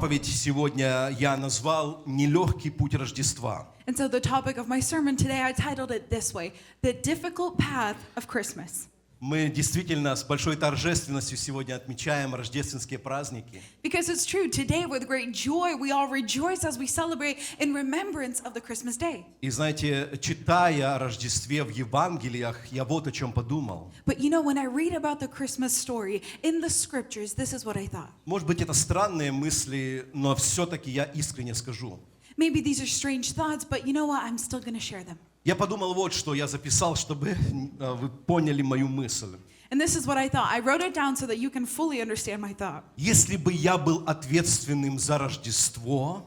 проповедь сегодня я назвал «Нелегкий путь Рождества». And so the topic of my sermon today, I titled it this way: The Difficult Path of Christmas. Мы действительно с большой торжественностью сегодня отмечаем рождественские праздники. Because it's true, today with great joy we all rejoice as we celebrate in remembrance of the Christmas day. И знаете, читая о Рождестве в Евангелиях, я вот о чем подумал. But you know, when I read about the Christmas story in the scriptures, this is what I thought. Может быть, это странные мысли, но все-таки я искренне скажу. Maybe these are strange thoughts, but you know what? I'm still going to share them. Я подумал вот, что я записал, чтобы вы поняли мою мысль. And this is what I thought. I wrote it down so that you can fully understand my thought. Если бы я был ответственным за Рождество,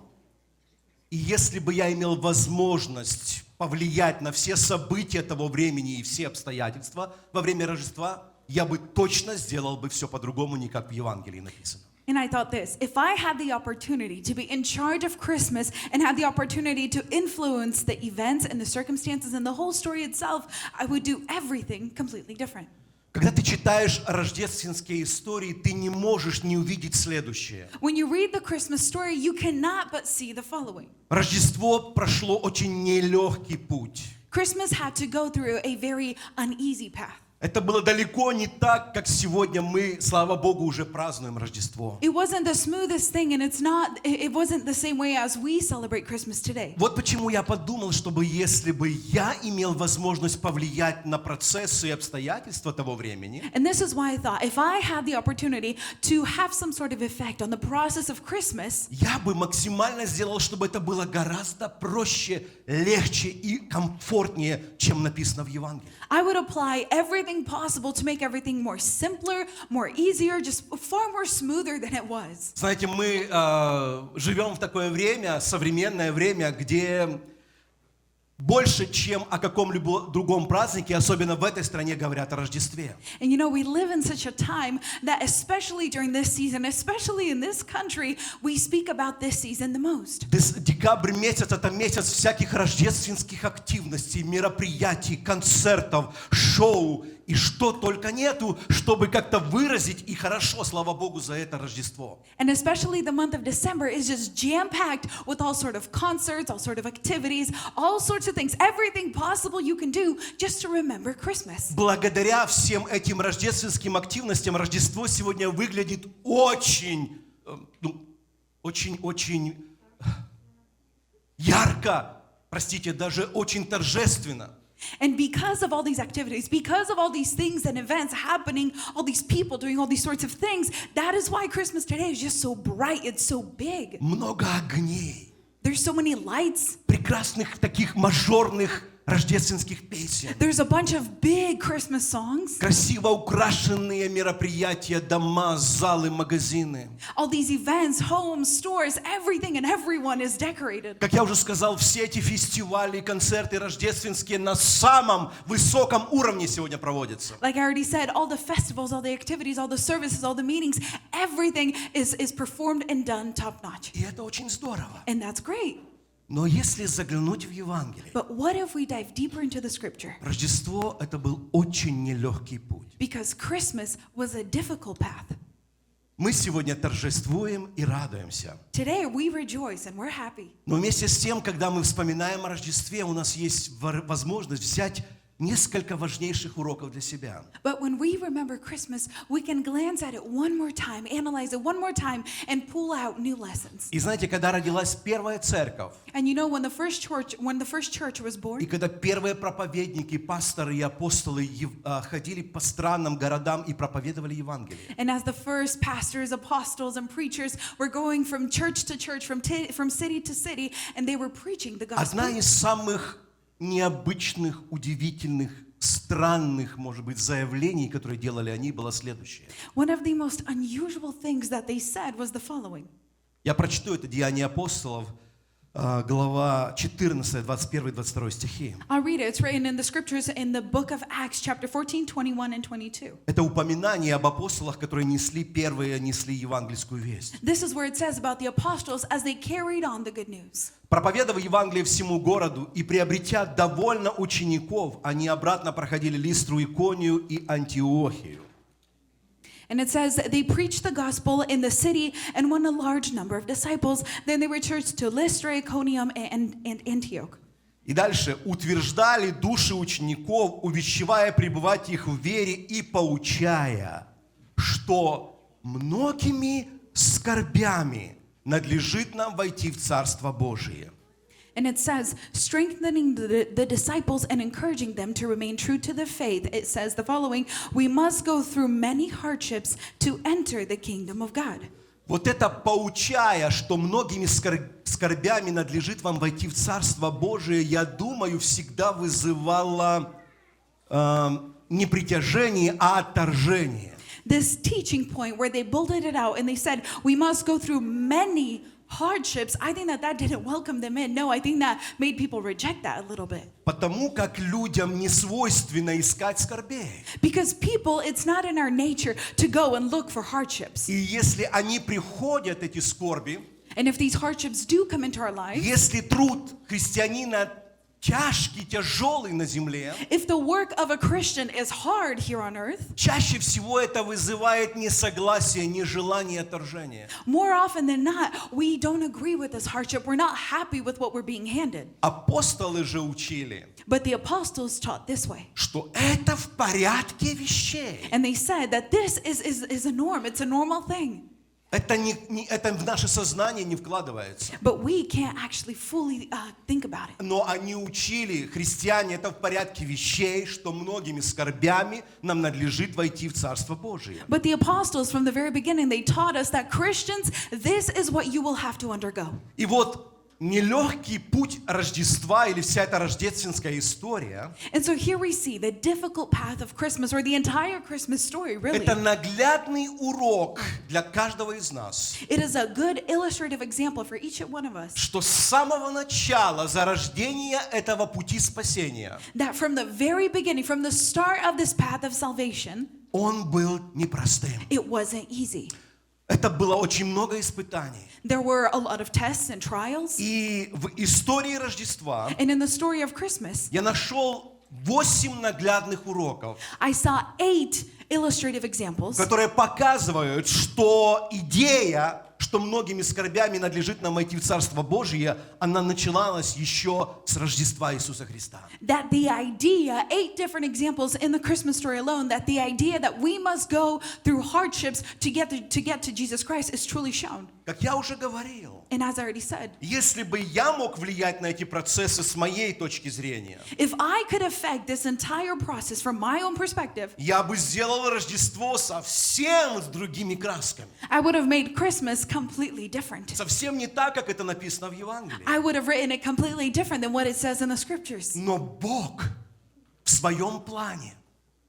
и если бы я имел возможность повлиять на все события того времени и все обстоятельства во время Рождества, я бы точно сделал бы все по-другому, не как в Евангелии написано. And I thought this: if I had the opportunity to be in charge of Christmas and had the opportunity to influence the events and the circumstances and the whole story itself, I would do everything completely different. Когда ты читаешь рождественские истории, ты не можешь не увидеть следующее. When you read the Christmas story, you cannot but see the following. Рождество прошло очень нелегкий путь. Christmas had to go through a very uneasy path. Это было далеко не так, как сегодня мы, слава Богу, уже празднуем Рождество. It wasn't the smoothest thing, and it wasn't the same way as we celebrate Christmas today. Вот почему я подумал, чтобы если бы я имел возможность повлиять на процессы и обстоятельства того времени, And this is why I thought, if I had the opportunity to have some sort of effect on the process of Christmas, я бы максимально сделал, чтобы это было гораздо проще, легче и комфортнее, чем написано в Евангелии. I would apply everything possible to make everything more simpler, more easier, just far more smoother than it was. Знаете, мы живем в такое время, современное время, где больше, чем о каком-либо другом празднике, особенно в этой стране, говорят о Рождестве. And you know, we live in such a time that especially during this season, especially in this country, we speak about this season the most. Декабрь месяц — это месяц всяких рождественских активностей, мероприятий, концертов, шоу и что только нету, чтобы как-то выразить, и хорошо, слава Богу, за это Рождество. And especially the month of December is just jam-packed with all sort of concerts, all sort of activities, all sorts of things, everything possible you can do just to remember Christmas. Благодаря всем этим рождественским активностям Рождество сегодня выглядит очень ярко, простите, даже очень торжественно. And because of all these activities, because of all these things and events happening, all these people doing all these sorts of things, that is why Christmas today is just so bright, it's so big. Много огней. There's so many lights. Прекрасных таких мажорных рождественских песен. There's a bunch of big Christmas songs. Красиво украшенные мероприятия, дома, залы, магазины. All these events, homes, stores, everything and everyone is decorated. Как я уже сказал, все эти фестивали, концерты рождественские на самом высоком уровне сегодня проводятся. Like I already said, all the festivals, all the activities, all the services, all the meetings, everything is performed and done top notch. И это очень здорово. And that's great. Но если заглянуть в Евангелие, But what if we dive deeper into the scripture? Рождество — это был очень нелегкий путь. Because Christmas was a difficult path. Мы сегодня торжествуем и радуемся. Today we rejoice and we're happy. Но вместе с тем, когда мы вспоминаем о Рождестве, у нас есть возможность взять несколько важнейших уроков для себя. But when we remember Christmas, we can glance at it one more time, analyze it one more time, and pull out new lessons. И знаете, когда родилась первая церковь, And you know, when the first church was и born, когда первые проповедники, пасторы и апостолы ходили по странам, городам и проповедовали Евангелие. and as the first pastors, apostles, and preachers were going from church to church, from city to city, and they were preaching the gospel. Одна из самых необычных, удивительных, странных, может быть, заявлений, которые делали они, было следующее. One of the most unusual things that they said was the following. Я прочту это Деяния апостолов, глава 14, 21, 22 стихи. I'll read it. It's written in the scriptures in the book of Acts, chapter 14, 21, and 22. Это упоминание об апостолах, которые несли евангельскую весть. This is where it says about the apostles as they carried on the good news. Проповедуя Евангелие всему городу и приобретя довольно учеников, они обратно проходили Листру, Иконию и Антиохию. And it says they preached the gospel in the city and won a large number of disciples. Then they returned to Lystra, Iconium, and Antioch. И дальше. Утверждали души учеников, увещевая пребывать их в вере и поучая, что многими скорбями надлежит нам войти в Царство Божие. And it says, strengthening the disciples and encouraging them to remain true to the faith. It says the following: we must go through many hardships to enter the kingdom of God. Вот это поучая, что многими скорбями надлежит вам войти в Царство Божие, я думаю, всегда вызывало не притяжение, а отторжение. This teaching point where they bulleted it out and they said, we must go through many hardships, I think that didn't welcome them in. No, I think that made people reject that a little bit. Потому как людям не свойственно искать скорбей. Because people, it's not in our nature to go and look for hardships. И если они приходят, эти скорби, And if these hardships do come into our lives, если труд христианина тяжкий, тяжелый на земле, if the work of a Christian is hard here on earth, чаще всего это вызывает несогласие, нежелание, отторжение. more often than not, we don't agree with this hardship. We're not happy with what we're being handed. Апостолы же учили, But the apostles taught this way. что это в порядке вещей. And they said that this is a norm. It's a normal thing. Это в наше сознание не вкладывается. But we can't actually fully think about it. Но они учили, христиане, это в порядке вещей, что многими скорбями нам надлежит войти в Царство Божие. But the apostles from the very beginning, they taught us that Christians, this is what you will have to undergo. И вот нелегкий путь Рождества или вся эта рождественская история, And so here we see the difficult path of Christmas, or the entire Christmas story, really. это наглядный урок для каждого из нас, It is a good illustrative example for each one of us. что с самого начала зарождения этого пути спасения That from the very beginning, from the start of this path of salvation, он был непростым. it wasn't easy. Это было очень много испытаний. There were a lot of tests and trials. И в истории Рождества And in the story of Christmas, я нашел 8 наглядных уроков, I saw 8 illustrative examples которые показывают, что идея, что многими скорбями надлежит нам войти в Царство Божие, она начиналась еще с Рождества Иисуса Христа. that the idea, 8 different examples in the Christmas story alone, that the idea that we must go through hardships to get to Jesus Christ is truly shown. Как я уже говорил, And as I already said, если бы я мог влиять на эти процессы с моей точки зрения, if I could affect this entire process from my own perspective, я бы сделал Рождество совсем с другими красками. I would have made Christmas completely different. Совсем не так, как это написано в Евангелии. I would have written it completely different than what it says in the scriptures. Но Бог в своем плане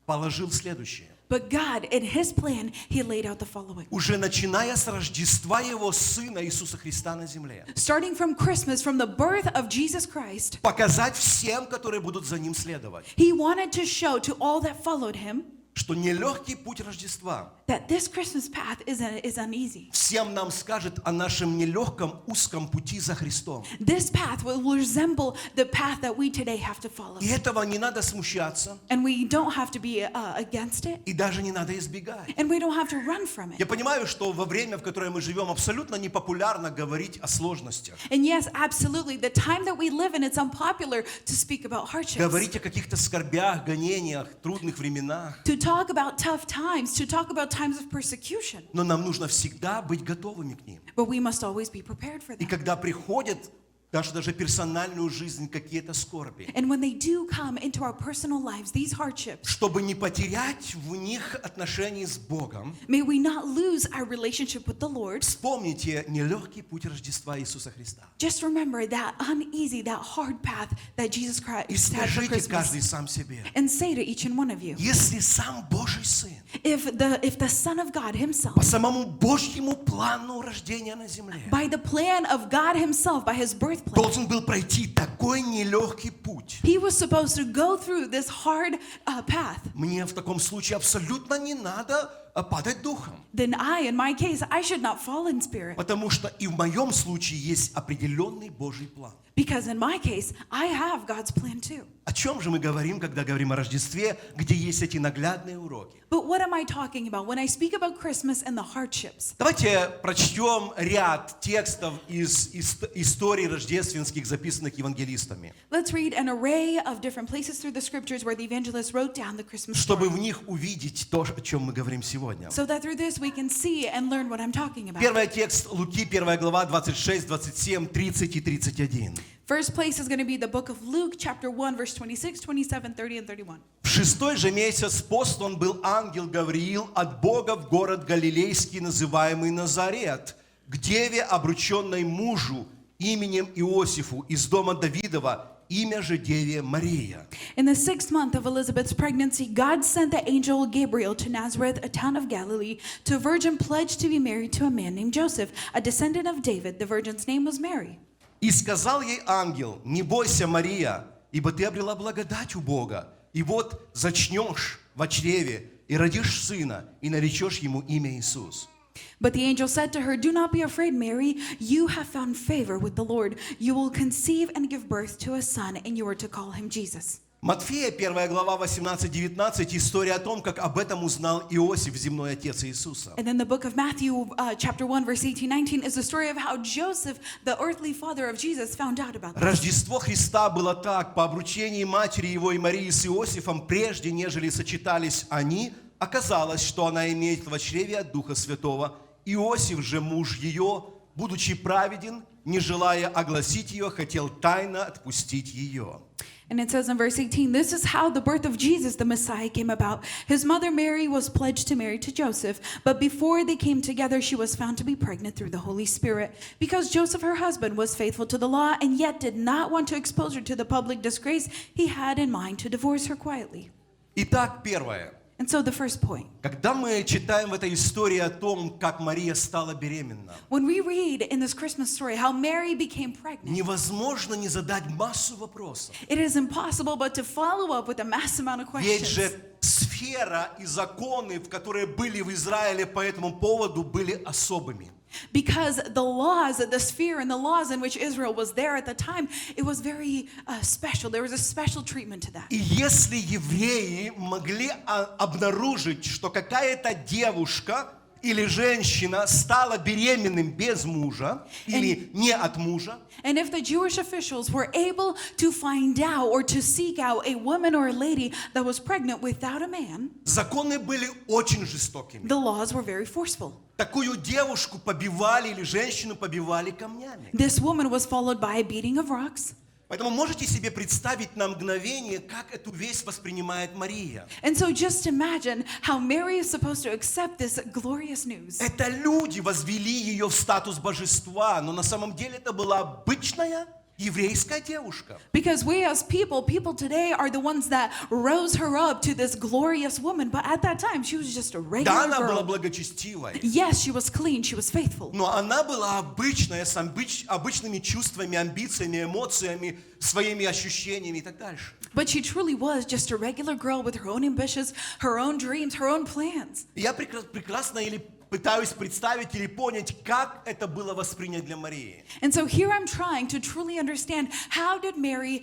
положил следующее. But God, in His plan, He laid out the following. Уже начиная с Рождества Его Сына Иисуса Христа на земле. Starting from Christmas, from the birth of Jesus Christ, Показать всем, которые будут за Ним следовать, He wanted to show to all that followed Him что нелегкий путь Рождества that this Christmas path is uneasy. всем нам скажет о нашем нелегком узком пути за Христом. This path will resemble the path that we today have to follow. И этого не надо смущаться, And we don't have to be against it, и даже не надо избегать. and we don't have to run from Я it. понимаю, что во время, в которое мы живем, абсолютно непопулярно говорить о сложностях. And yes, absolutely, the time that we live in, it's unpopular to speak about hardships, Говорить о каких-то скорбях, гонениях, трудных временах. to talk about tough times, to talk about times of persecution. Но нам нужно всегда быть готовыми к ним. But we must always be prepared for И them. когда приходят даже персональную жизнь какие-то скорби, And when they do come into our personal lives, these hardships, чтобы не потерять в них отношения с Богом, may we not lose our relationship with the Lord. вспомните нелегкий путь Рождества Иисуса Христа. Just remember that uneasy, that hard path that Jesus И Christ had for скажите Christmas. каждый сам себе, And say to each and one of you, если сам Божий Сын if the Son of God Himself, по самому Божьему плану рождения на земле by the plan of God Himself, by His birth plan, должен был пройти такой нелегкий путь, He was supposed to go through this hard path. мне в таком случае абсолютно не надо падать духом. then in my case, I should not fall in spirit. Потому что и в моем случае есть определенный Божий план. Because in my case, I have God's plan too. О чем же мы говорим, когда говорим о Рождестве, где есть эти наглядные уроки? But what am I talking about when I speak about Christmas and the hardships? Давайте прочтем ряд текстов из историй рождественских, записанных евангелистами, Let's read an array of different places through the scriptures where the evangelists wrote down the Christmas чтобы в story, них увидеть то, о чем мы говорим сегодня. so that through this we can see and learn what I'm talking about. Первый текст Луки, 1 глава, 26, 27, 30 и 31. First place is going to be the book of Luke, chapter 1, verse 26, 27, 30, and 31. В 6-й же месяц послан был ангел Гавриил от Бога в город Галилейский, называемый Назарет, к деве, обрученной мужу именем Иосифу из дома Давидова, имя же деве Мария. In the 6th month of Elizabeth's pregnancy, God sent the angel Gabriel to Nazareth, a town of Galilee, to a virgin pledged to be married to a man named Joseph, a descendant of David. The virgin's name was Mary. И сказал ей ангел: не бойся, Мария, ибо ты обрела благодать у Бога, и вот зачнешь во чреве, и родишь сына, и наречешь ему имя Иисус. But the angel said to her, "Do not be afraid, Mary. You have found favor with the Lord. You will conceive and give birth to a son, and you are to call him Jesus." Матфея, 1 глава, 18-19, история о том, как об этом узнал Иосиф, земной отец Иисуса. And then the book of Matthew, chapter 1, verse 18-19, is the story of how Joseph, the earthly father of Jesus, found out about this. Рождество Христа было так: по обручении матери его и Марии с Иосифом, прежде нежели сочетались они, оказалось, что она имеет во чреве от Духа Святого. Иосиф же, муж ее, будучи праведен, не желая огласить ее, хотел тайно отпустить ее. And it says in verse 18, this is how the birth of Jesus, the Messiah, came about. His mother Mary was pledged to marry to Joseph, but before they came together, she was found to be pregnant through the Holy Spirit. Because Joseph, her husband, was faithful to the law and yet did not want to expose her to the public disgrace, he had in mind to divorce her quietly. Итак, первое. And so the first point, Когда мы читаем в этой истории о том, как Мария стала беременна, when we read in this Christmas story how Mary became pregnant, невозможно не задать массу вопросов. it is impossible but to follow up with a mass amount of Ведь questions. же сфера и законы, в которые были в Израиле по этому поводу, были особыми. Because the laws, the sphere and the laws in which Israel was there at the time, it was very special. There was a special treatment to that. И если евреи могли обнаружить, что какая-то девушка или женщина стала беременным без мужа или не от мужа, And if the Jewish officials were able to find out or to seek out a woman or a lady that was pregnant without a man, законы были очень жестокими. the laws were very forceful. Такую девушку побивали или женщину побивали камнями. This woman was followed by a beating of rocks. Поэтому можете себе представить на мгновение, как эту весть воспринимает Мария. And so just imagine how Mary is supposed to accept this glorious news. Это люди возвели ее в статус божества, но на самом деле это была обычная еврейская девушка. Because we as people today are the ones that rose her up to this glorious woman. But at that time, she was just a Да, regular она была girl. благочестивой, Yes, she was clean, she was faithful. но она была обычная, с обычными чувствами, амбициями, эмоциями, своими ощущениями и так дальше. But she truly was just a regular girl with her own ambitions, her own dreams, her own plans. Я прекрасно пытаюсь представить или понять, как это было воспринято для Марии. And so here I'm trying to truly understand, how did Mary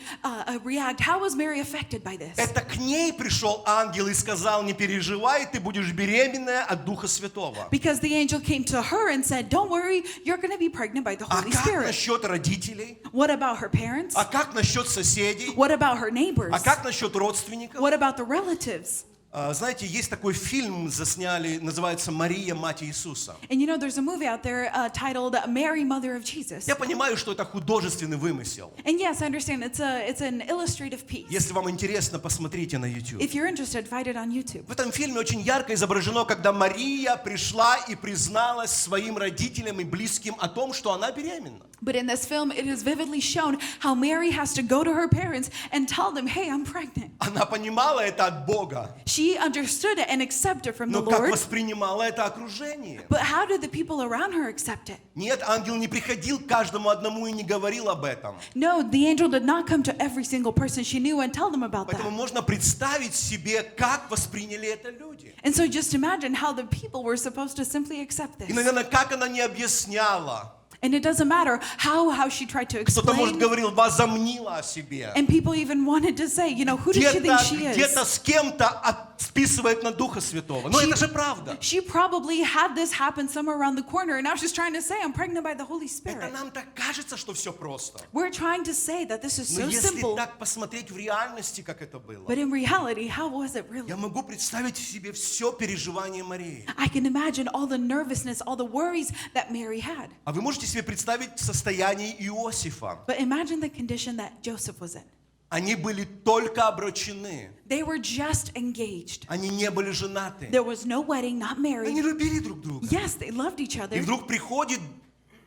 react? How was Mary affected by this? Это к ней пришел ангел и сказал: не переживай, ты будешь беременная от Духа Святого. Because the angel came to her and said, don't worry, you're going to be pregnant by the А Holy как Spirit. насчет родителей? What about her parents? А как насчет соседей? What about her neighbors? А как насчет родственников? What about the relatives? Знаете, есть такой фильм, засняли, называется «Мария, мать Иисуса». And you know, there's a movie out there titled Mary, Mother of Jesus. Я понимаю, что это художественный вымысел. And yes, I understand it's an illustrative piece. Если вам интересно, посмотрите на YouTube. If you're interested, find it on YouTube. В этом фильме очень ярко изображено, когда Мария пришла и призналась своим родителям и близким о том, что она беременна. But in this film, it is vividly shown how Mary has to go to her parents and tell them, hey, I'm pregnant. Она понимала это от Бога, She understood it and accepted it from the но как Lord. воспринимало это окружение? But how did the people around her accept it? Нет, ангел не приходил к каждому одному и не говорил об этом. No, the angel did not come to every single person she knew and tell them about Поэтому that. можно представить себе, как восприняли это люди. And so just imagine how the people were supposed to simply accept И, this. наверное, как она не объясняла. And it doesn't matter how she tried to Кто-то, может, explain. говорил, возомнила о себе. And people even wanted to say, you know, who does she think she Где-то is? с кем-то списывает на Духа Святого. Но это же правда. She probably had this happen somewhere around the corner, and now she's trying to say, I'm pregnant by the Holy Это Spirit. нам так кажется, что все просто. We're trying to say that this is Но so если simple, так посмотреть в реальности, как это было, but in reality, how was it really? я могу представить себе все переживание Марии. I can imagine all the nervousness, all the worries that Mary had. А вы можете себе представить состояние Иосифа? But imagine the condition that Joseph was in. Они были только обручены. They were just engaged. Они не были женаты. There was no wedding, not Они married. любили друг друга. Yes, they loved each И other. вдруг приходит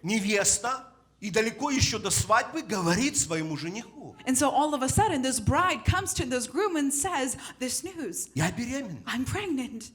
невеста и далеко еще до свадьбы говорит своему жениху: And so all of a sudden, this bride comes to this groom and says this news. я беременна. I'm pregnant.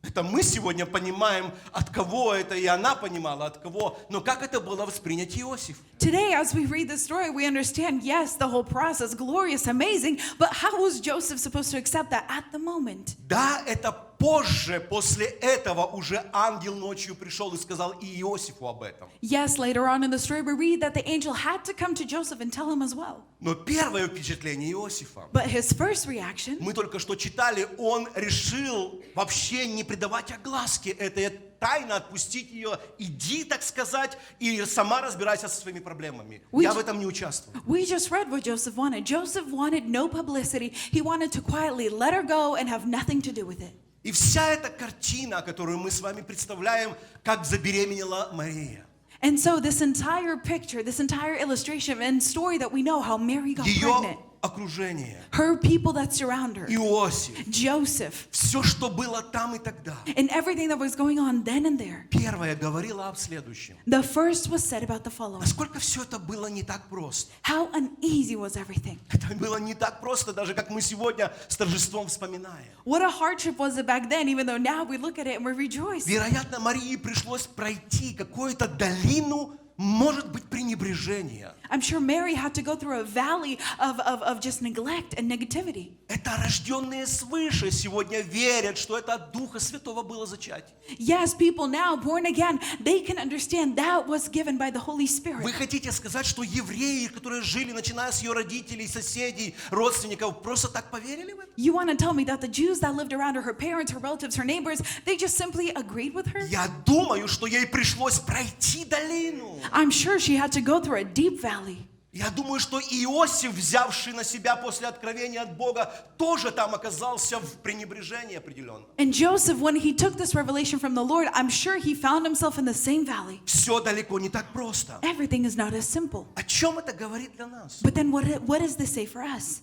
Это мы сегодня понимаем, от кого это, и она понимала, от кого. Но как это было воспринять Иосиф? Today, as we read the story, we understand, yes, the whole process, glorious, amazing, but how was Joseph supposed to accept that at the moment? Да, это позже, после этого уже ангел ночью пришел и сказал и Иосифу об этом. Yes, later on in the story, we read that the angel had to come to Joseph and tell him as well. Но первое впечатление Иосифа, But his first reaction, мы только что читали, он решил вообще не придавать огласке этой тайно, отпустить ее, иди, так сказать, и сама разбирайся со своими проблемами. Я в этом не участвую. we just read what Joseph wanted. Joseph wanted no publicity. He wanted to quietly let her go and have nothing to do with it. И вся эта картина, которую мы с вами представляем, как забеременела Мария, And so this entire picture, this entire illustration and story that we know how Mary got ее pregnant, окружение, her people that surround her, Иосиф, Joseph, все, что было там и тогда, and everything that was going on then and there. первое говорило об следующем. The first was said about the following. Насколько все это было не так просто. How uneasy was everything. Это было не так просто, даже как мы сегодня с торжеством вспоминаем. What a hardship was it back then, even though now we look at it and we rejoice. Вероятно, Марии пришлось пройти какую-то долину, может быть, пренебрежения. I'm sure Mary had to go through a valley of just neglect and negativity. Это рожденные свыше сегодня верят, что это от Духа Святого было зачатие. Yes, people now born again, they can understand that was given by the Holy Spirit. Вы хотите сказать, что евреи, которые жили, начиная с ее родителей, соседей, родственников, просто так поверили в это? You want to tell me that the Jews that lived around her, her parents, her relatives, her neighbors, they just simply agreed with her? Я думаю, что ей пришлось пройти долину. I'm sure she had to go through a deep valley. Я думаю, что Иосиф, взявший на себя после откровения от Бога, тоже там оказался в пренебрежении определенном. And Joseph, when he took this revelation from the Lord, I'm sure he found himself in the same valley. Все далеко не так просто. Everything is not as simple. О чем это говорит для нас? But then what does this say for us?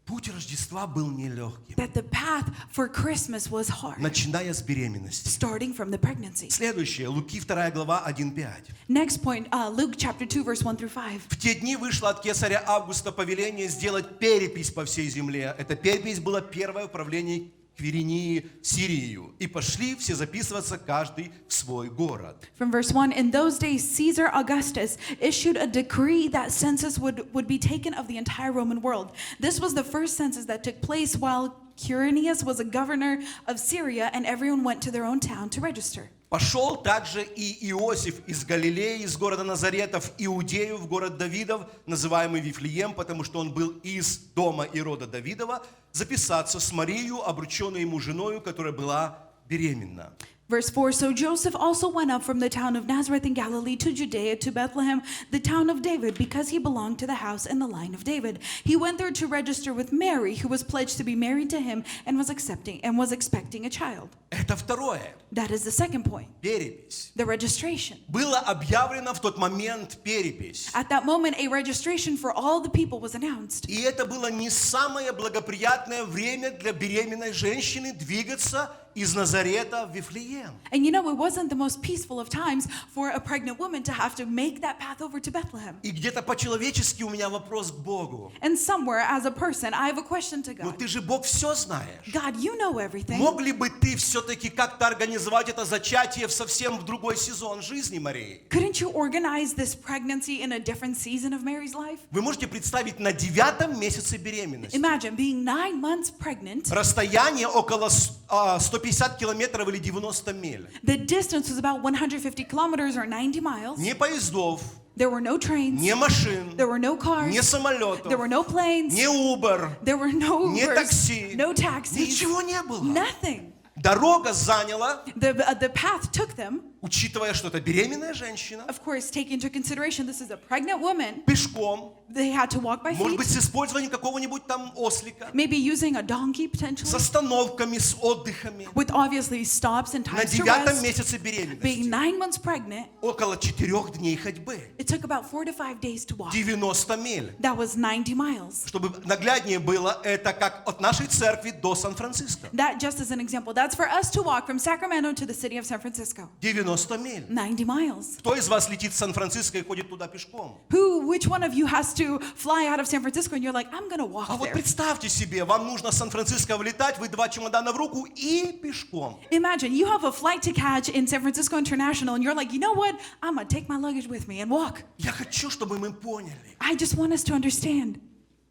Путь Рождества был нелегким, That the path for Christmas was hard, начиная с беременности. starting from the pregnancy. Следующее, Луки 2 глава 1-5. Next point, Luke chapter 2, verse 1 through 5. В те дни вышло от кесаря Августа повеление сделать перепись по всей земле. Эта перепись была первое в правлении Квиринии, Сирию. И пошли все записываться, каждый в свой город. From verse 1, in those days Caesar Augustus issued a decree that census would be taken of the entire Roman world. This was the first census that took place while Quirinius was a governor of Syria, and everyone went to their own town to register. Пошел также и Иосиф из Галилеи, из города Назарета, в Иудею, в город Давидов, называемый Вифлеем, потому что он был из дома и рода Давидова, записаться с Марией, обрученной ему женою, которая была беременна. Verse 4, so Joseph also went up from the town of Nazareth in Galilee to Judea, to Bethlehem, the town of David, because he belonged to the house and the line of David. He went there to register with Mary, who was pledged to be married to him and was expecting a child. Это второе. That is the second point, Перепись. the registration. Было объявлено в тот момент перепись. At that moment, a registration for all the people was announced. И это было не самое благоприятное время для беременной женщины двигаться из Назарета в Вифлеем. And you know, it wasn't the most peaceful of times for a pregnant woman to have to make that path over to Bethlehem. И где-то по-человечески у меня вопрос к Богу. And somewhere, as a person, I have a question to Но God. ты же, Бог, все знаешь. God, you know everything. Мог ли бы ты все-таки как-то организовать это зачатие в совсем другой сезон жизни Марии? Couldn't you organize this pregnancy in a different season of Mary's life? Вы можете представить на 9 месяце беременности. Imagine being 9 months pregnant. Расстояние около 150 километров или 90 миль. The distance was about 150 kilometers or 90 miles. Ни поездов, There were no trains. ни машин, There were no cars. ни самолетов, There were no planes. ни Uber, There were no ни Ubers, такси. no taxis. Ничего не было. Nothing. Дорога заняла, The path took them, учитывая, что это беременная женщина, of course, take into consideration this is a pregnant woman. пешком, They had to walk by может быть, feet, с использованием какого-нибудь там ослика, maybe using a donkey с potentially, остановками, с отдыхами. with obviously stops and На times to 9 rest. месяце Being беременности 9 months pregnant, около 4 дней ходьбы, it took about 4 to 5 days to walk. 90 миль. That was 90 miles. Чтобы нагляднее было, это как от нашей церкви до Сан-Франциско. That, just as an example, that's for us to walk from Sacramento to the city of San Francisco. 90 миль. 90 miles. Кто из вас летит в Сан-Франциско и ходит туда пешком? Which one of you has to fly out of San Francisco and you're like, I'm going to walk А вот there? представьте себе, вам нужно с Сан-Франциско вылетать, вы 2 чемодана в руку и пешком. Imagine you have a flight to catch in San Francisco International and you're like, you know what? I'm going to take my luggage with me and walk. Я хочу, чтобы мы поняли. I just want us to understand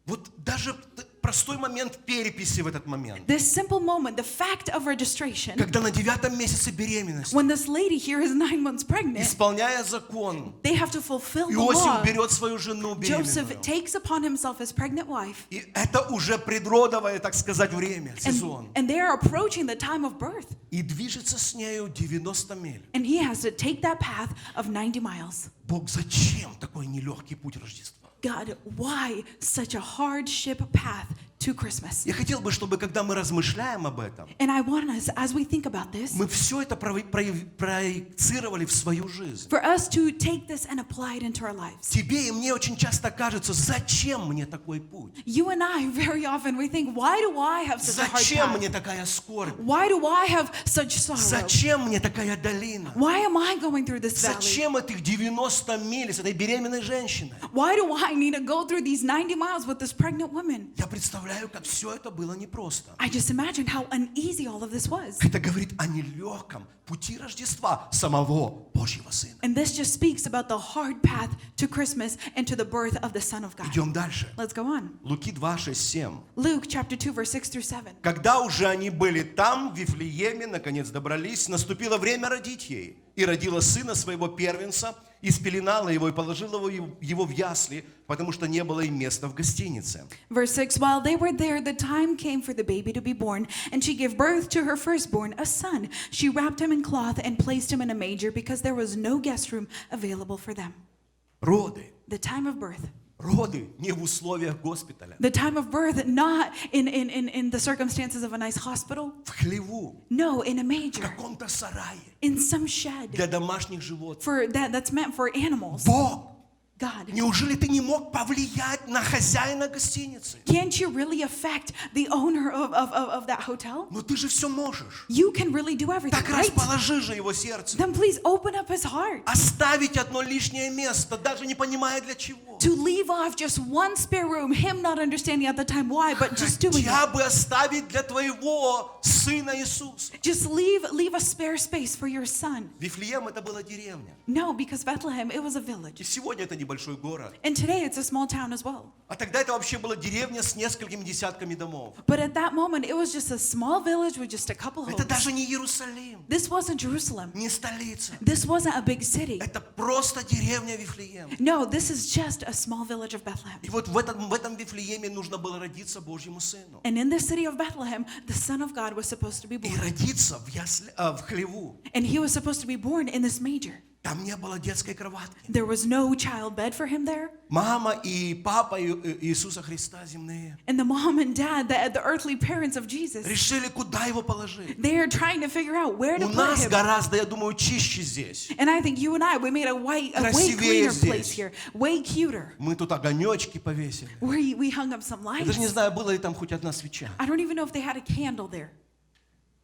Вот даже простой момент переписи в этот момент. this simple moment, the fact of registration. Когда на 9 месяце беременности, When this lady here is 9 months pregnant, исполняя закон, they have to fulfill the Иосиф law. берет свою жену Joseph беременную. takes upon himself his pregnant wife. И это уже предродовое, так сказать, время, сезон. And they are approaching the time of birth. И движется с нею 90 миль. And he has to take that path of 90 miles. Бог, зачем такой нелегкий путь Рождества? God, why such a hardship path to Christmas? Я хотел бы, чтобы, когда мы размышляем об этом, And I want us, as we think about this, мы все это проецировали в свою жизнь. for us to take this and apply it into our lives. Тебе и мне очень часто кажется, зачем мне такой путь? You and I, very often, we think, why do I have such a hard Зачем path? мне такая скорбь? Why do I have such sorrow? Зачем мне такая долина? Why am I going through this valley? Зачем этих 90 миль с этой беременной женщиной? Why do I need to go through these 90 miles with this pregnant woman? Я представляю, как все это было непросто. I just imagine how uneasy all of this was. Это говорит о нелегком пути Рождества самого Божьего Сына. And this just speaks about the hard path to Christmas and to the birth of the Son of God. Идем дальше. Let's go on. Луки 2, 6, 7. Luke chapter 2, verse 6 through 7. Когда уже они были там, в Вифлееме, наконец добрались, наступило время родить ей. И родила сына своего первенца, и спеленала его, и положила его в ясли, потому что не было им места в гостинице. Verse 6, while they were there, the time came for the baby to be born, and she gave birth to her firstborn, a son. She wrapped him in cloth and placed him in a manger because there was no guest room available for them. Роды. The time of birth. Роды не в условиях госпиталя. The time of birth, not in the circumstances of a nice hospital. В хлеву, No, in a в manger, каком-то сарае in some shed. для домашних животных. That's meant for animals. Бог, God, неужели ты не мог повлиять на хозяина гостиницы? can't you really affect the owner of that hotel? Но ты же все можешь. You can really do everything, Так right? расположи же его сердце. Then please open up his heart. Оставить одно лишнее место, даже не понимая для чего. To leave off just one spare room, him not understanding at the time why, but just doing Хотя it. бы оставить для твоего Сына Иисуса. Just leave a spare space for your son. Вифлеем это была деревня. No, because Bethlehem, it was a И village. сегодня это небольшой город. And today it's a small town as well. А тогда это вообще была деревня с несколькими десятками домов. But at that moment, it was just a small village with just a couple Это homes. даже не Иерусалим, This wasn't Jerusalem. не столица. This wasn't a big city. Это просто деревня Вифлеем. No, this is just a small village of Bethlehem. И вот в этом Вифлееме нужно было родиться Божьему Сыну. And in the city of Bethlehem, the Son of God was supposed to be И born. родиться в хлеву. And he was supposed to be born in this manger. Там не было детской кроватки. There was no child bed for him there. Мама и папа Иисуса Христа земные And the mom and dad, the earthly parents of Jesus, решили, куда его положить. they are trying to figure out where to У put нас him. гораздо, я думаю, чище здесь. And I think you and I, we made a way Красивее cleaner здесь. place here, way cuter. Мы тут огонечки повесили. We hung up some Я даже не lights. знаю, была ли там хоть одна свеча. I don't even know if they had a candle there.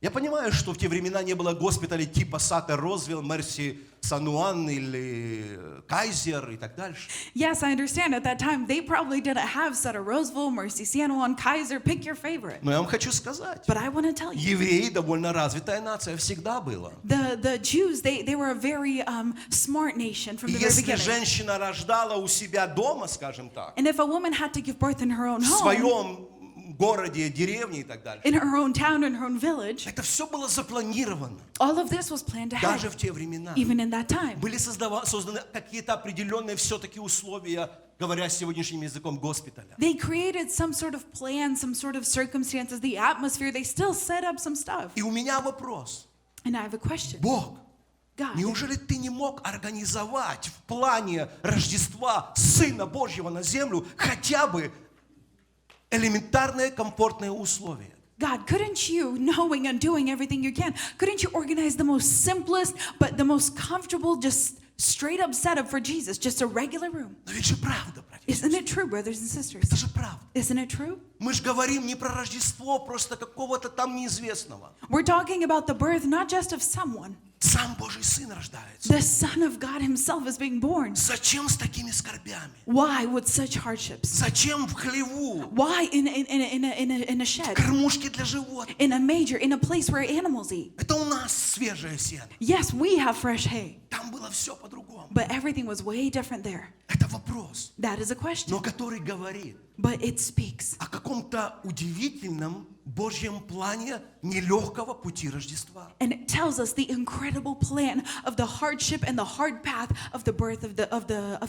Я понимаю, что в те времена не было госпиталей типа Сатер Розвилл, Мерси Сануан или Кайзер и так дальше. Yes, I understand. At that time, they probably didn't have Sutter Roseville, Mercy San Juan, Kaiser, pick your favorite. Но я вам хочу сказать, But I want to tell you, евреи довольно развитая нация всегда была. the Jews, they were a very smart nation from И the very если beginning. женщина рождала у себя дома, скажем так, And if a woman had to give birth in her own в home, своем городе, деревне и так далее, in her own town, in her own village, это все было запланировано. all of this was planned Даже ahead, в те времена even in that time. были созданы какие-то определенные все-таки условия, говоря сегодняшним языком, госпиталя. They created some sort of plan, some sort of circumstances, the atmosphere. They still set up some stuff. И у меня вопрос. And I have a question. Бог, God, неужели ты не мог организовать в плане Рождества Сына Божьего на землю хотя бы элементарные комфортные условия? God, couldn't you, knowing and doing everything you can, couldn't you organize the most simplest, but the most comfortable, just straight up setup for Jesus, just a regular room? Но ведь же правда, братья. Isn't it true, brothers and Это sisters? же правда. Isn't it true? Мы же говорим не про Рождество просто какого-то там неизвестного. We're talking about the birth not just of someone. Сам Божий Сын рождается. The Son of God himself is being born. Зачем с такими скорбями? Why with such hardships? Зачем в хлеву? Why in a shed? Кормушки для животных. In a manger, in a place where animals eat? Это у нас свежее сено. Yes, we have fresh hay, Там было все по-другому. but everything was way different there. Это вопрос, That is a question, но который говорит but it speaks о каком-то удивительном Божьем плане нелегкого пути Рождества. and it tells us the incredible plan of the hardship and the hard path of the birth of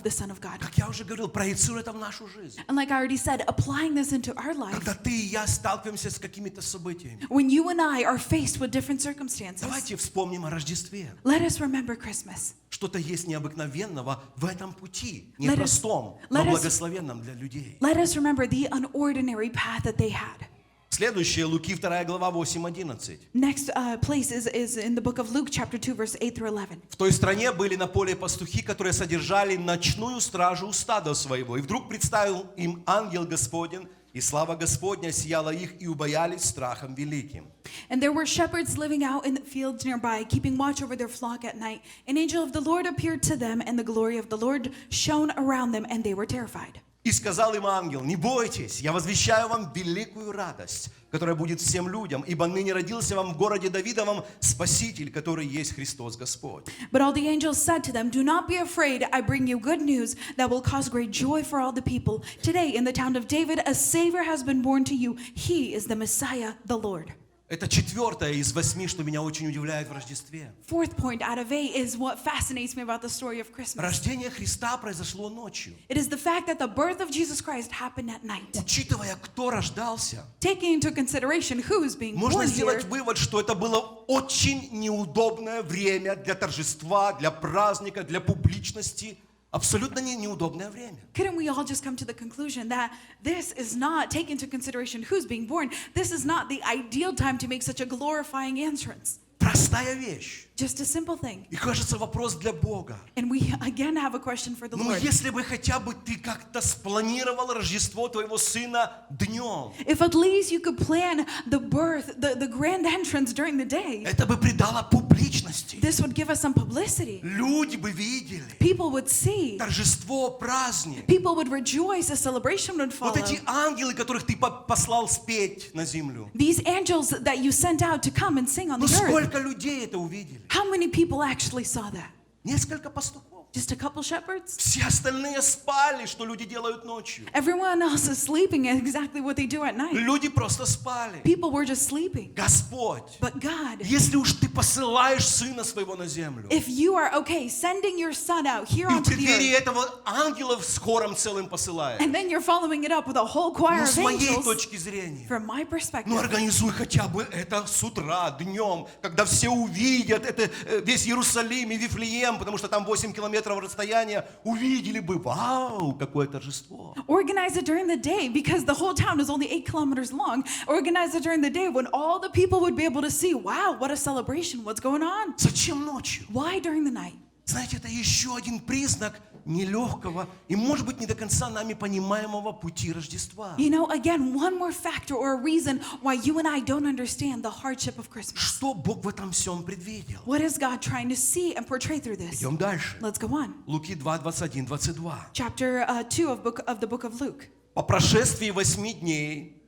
the Son of God. Как я уже говорил, проецируя это в нашу жизнь. And like I already said, applying this into our life, Когда ты и я сталкиваемся с какими-то событиями. when you and I are faced with different circumstances, Давайте вспомним о Рождестве. let us remember Christmas. Что-то есть необыкновенного в этом пути, Let us- непростом, но let us- благословенном для людей. Let us remember the unordinary path that they had. Следующее, Луки 2 глава 8-11. Next place is in the book of Luke, chapter 2, verse 8 through 11. В той стране были на поле пастухи, которые содержали ночную стражу у стада своего. И вдруг представил им ангел Господень, и слава Господня сияла их, и убоялись страхом великим. And there were shepherds living out in the fields nearby, keeping watch over their flock at night. An angel of the Lord appeared to them, and the glory of the Lord shone around them, and they were terrified. И сказал им ангел: не бойтесь, я возвещаю вам великую радость, которая будет всем людям, ибо ныне родился вам в городе Давидовом Спаситель, который есть Христос Господь. But all the angels said to them, "Do not be afraid. I bring you good news that will cause great joy for all the people. Today, in the town of David, a Savior has been born to you. He is the Messiah, the Lord." Это четвертое из 8, что меня очень удивляет в Рождестве. Fourth point out of 8 is what fascinates me about the story of Christmas. Рождение Христа произошло ночью. It is the fact that the birth of Jesus Christ happened at night. Учитывая, кто рождался, Taking into consideration who is being можно born сделать here, вывод, что это было очень неудобное время для торжества, для праздника, для публичности. Абсолютно неудобное время. couldn't we all just come to the conclusion that this is not, take into consideration who's being born, this is not the ideal time to make such a glorifying entrance? Простая вещь. Just a simple thing. И кажется, вопрос для Бога. And we again have a question for the Ну, Lord. если бы хотя бы ты как-то спланировал Рождество твоего сына днем, If at least you could plan the birth, the grand entrance during the day, это бы придало публичности. this would give us some publicity. Люди бы видели People would see. торжество, праздник. People would rejoice. A celebration would follow. Вот эти ангелы, которых ты послал спеть на землю. These angels that you sent out to come and sing on Ну, the earth. сколько людей это увидели? How many people actually saw that? Несколько пастухов. Just a couple shepherds? Все остальные спали, что люди делают ночью. Everyone else is sleeping at exactly what they do at night. Люди просто спали. People were just sleeping. Господь, But God, если уж ты посылаешь сына своего на землю, if you are okay sending your son out here и в onto the преддверии earth, этого ангелов с хором целым посылаешь, and then you're following it up with a whole choir ну, of с моей angels, точки зрения, from my ну, perspective, организуй хотя бы это с утра, днем, когда все увидят, это весь Иерусалим и Вифлеем, потому что там 8 километров расстояния, увидели бы, вау, какое торжество. organize it during the day because the whole town is only 8 kilometers long. Organize it during the day when all the people would be able to see, wow, what a celebration, what's going on? Зачем ночью? Why during the night? Знаете, это еще один признак нелегкого и, может быть, не до конца нами понимаемого пути Рождества. You know, again, one more factor or a reason why you and I don't understand the hardship of Christmas. Что Бог в этом всем предвидел? What is God trying to see and portray through this? Идем дальше. Let's go on. Луки 2, 21, 22. Chapter 2 of the book of Luke. По прошествии 8 дней,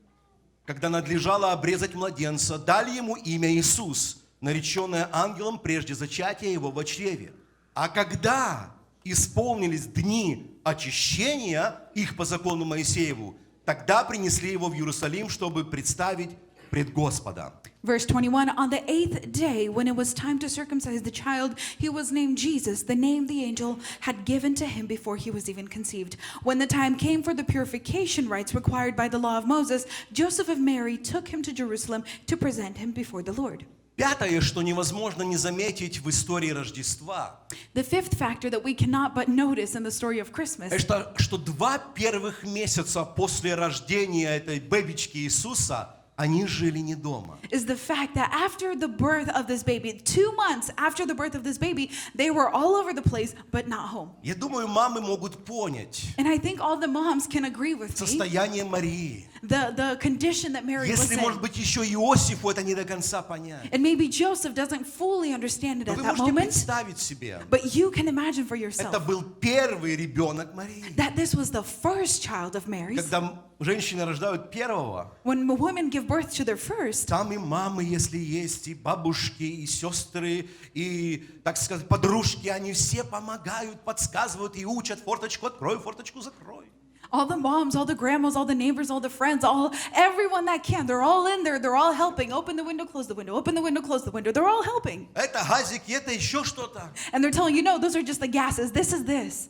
когда надлежало обрезать младенца, дали ему имя Иисус, нареченное ангелом прежде зачатия его во чреве. А когда исполнились дни очищения их по закону Моисееву, тогда принесли его в Иерусалим, чтобы представить пред Господа. Verse 21, on the 8th day, when it was time to circumcise the child, he was named Jesus, the name the angel had given to him before he was even conceived. When the time came for the purification rites required by the law of Moses, Joseph of Mary took him to Jerusalem to present him before the Lord. Пятое, что невозможно не заметить в истории Рождества, The fifth factor that we cannot but notice in the story of Christmas это что 2 первых месяца после рождения этой бэбички Иисуса они жили не дома. is the fact that after the birth of this baby, 2 months after the birth of this baby, they were all over the place, but not home. Я думаю, мамы могут понять And I think all the moms can agree with me, состояние Марии. the condition that Mary was Если, может in. быть, еще Иосифу это не до конца понять. And maybe Joseph doesn't fully understand it Но at вы that можете moment, представить себе, but you can imagine for это yourself был первый ребенок Марии. that this was the first child of Mary's. Когда женщины рождают первого, When women give birth to their first, там и мамы, если есть, и бабушки, и сестры, и, так сказать, подружки, они все помогают, подсказывают и учат. Форточку открой, форточку закрой. all the moms, all the grandmas, all the neighbors, all the friends, everyone that can, they're all in there, they're all helping. Open the window, close the window, open the window, close the window. They're all helping. Это газик, это еще что-то. And they're telling you, no, those are just the gases. This is this.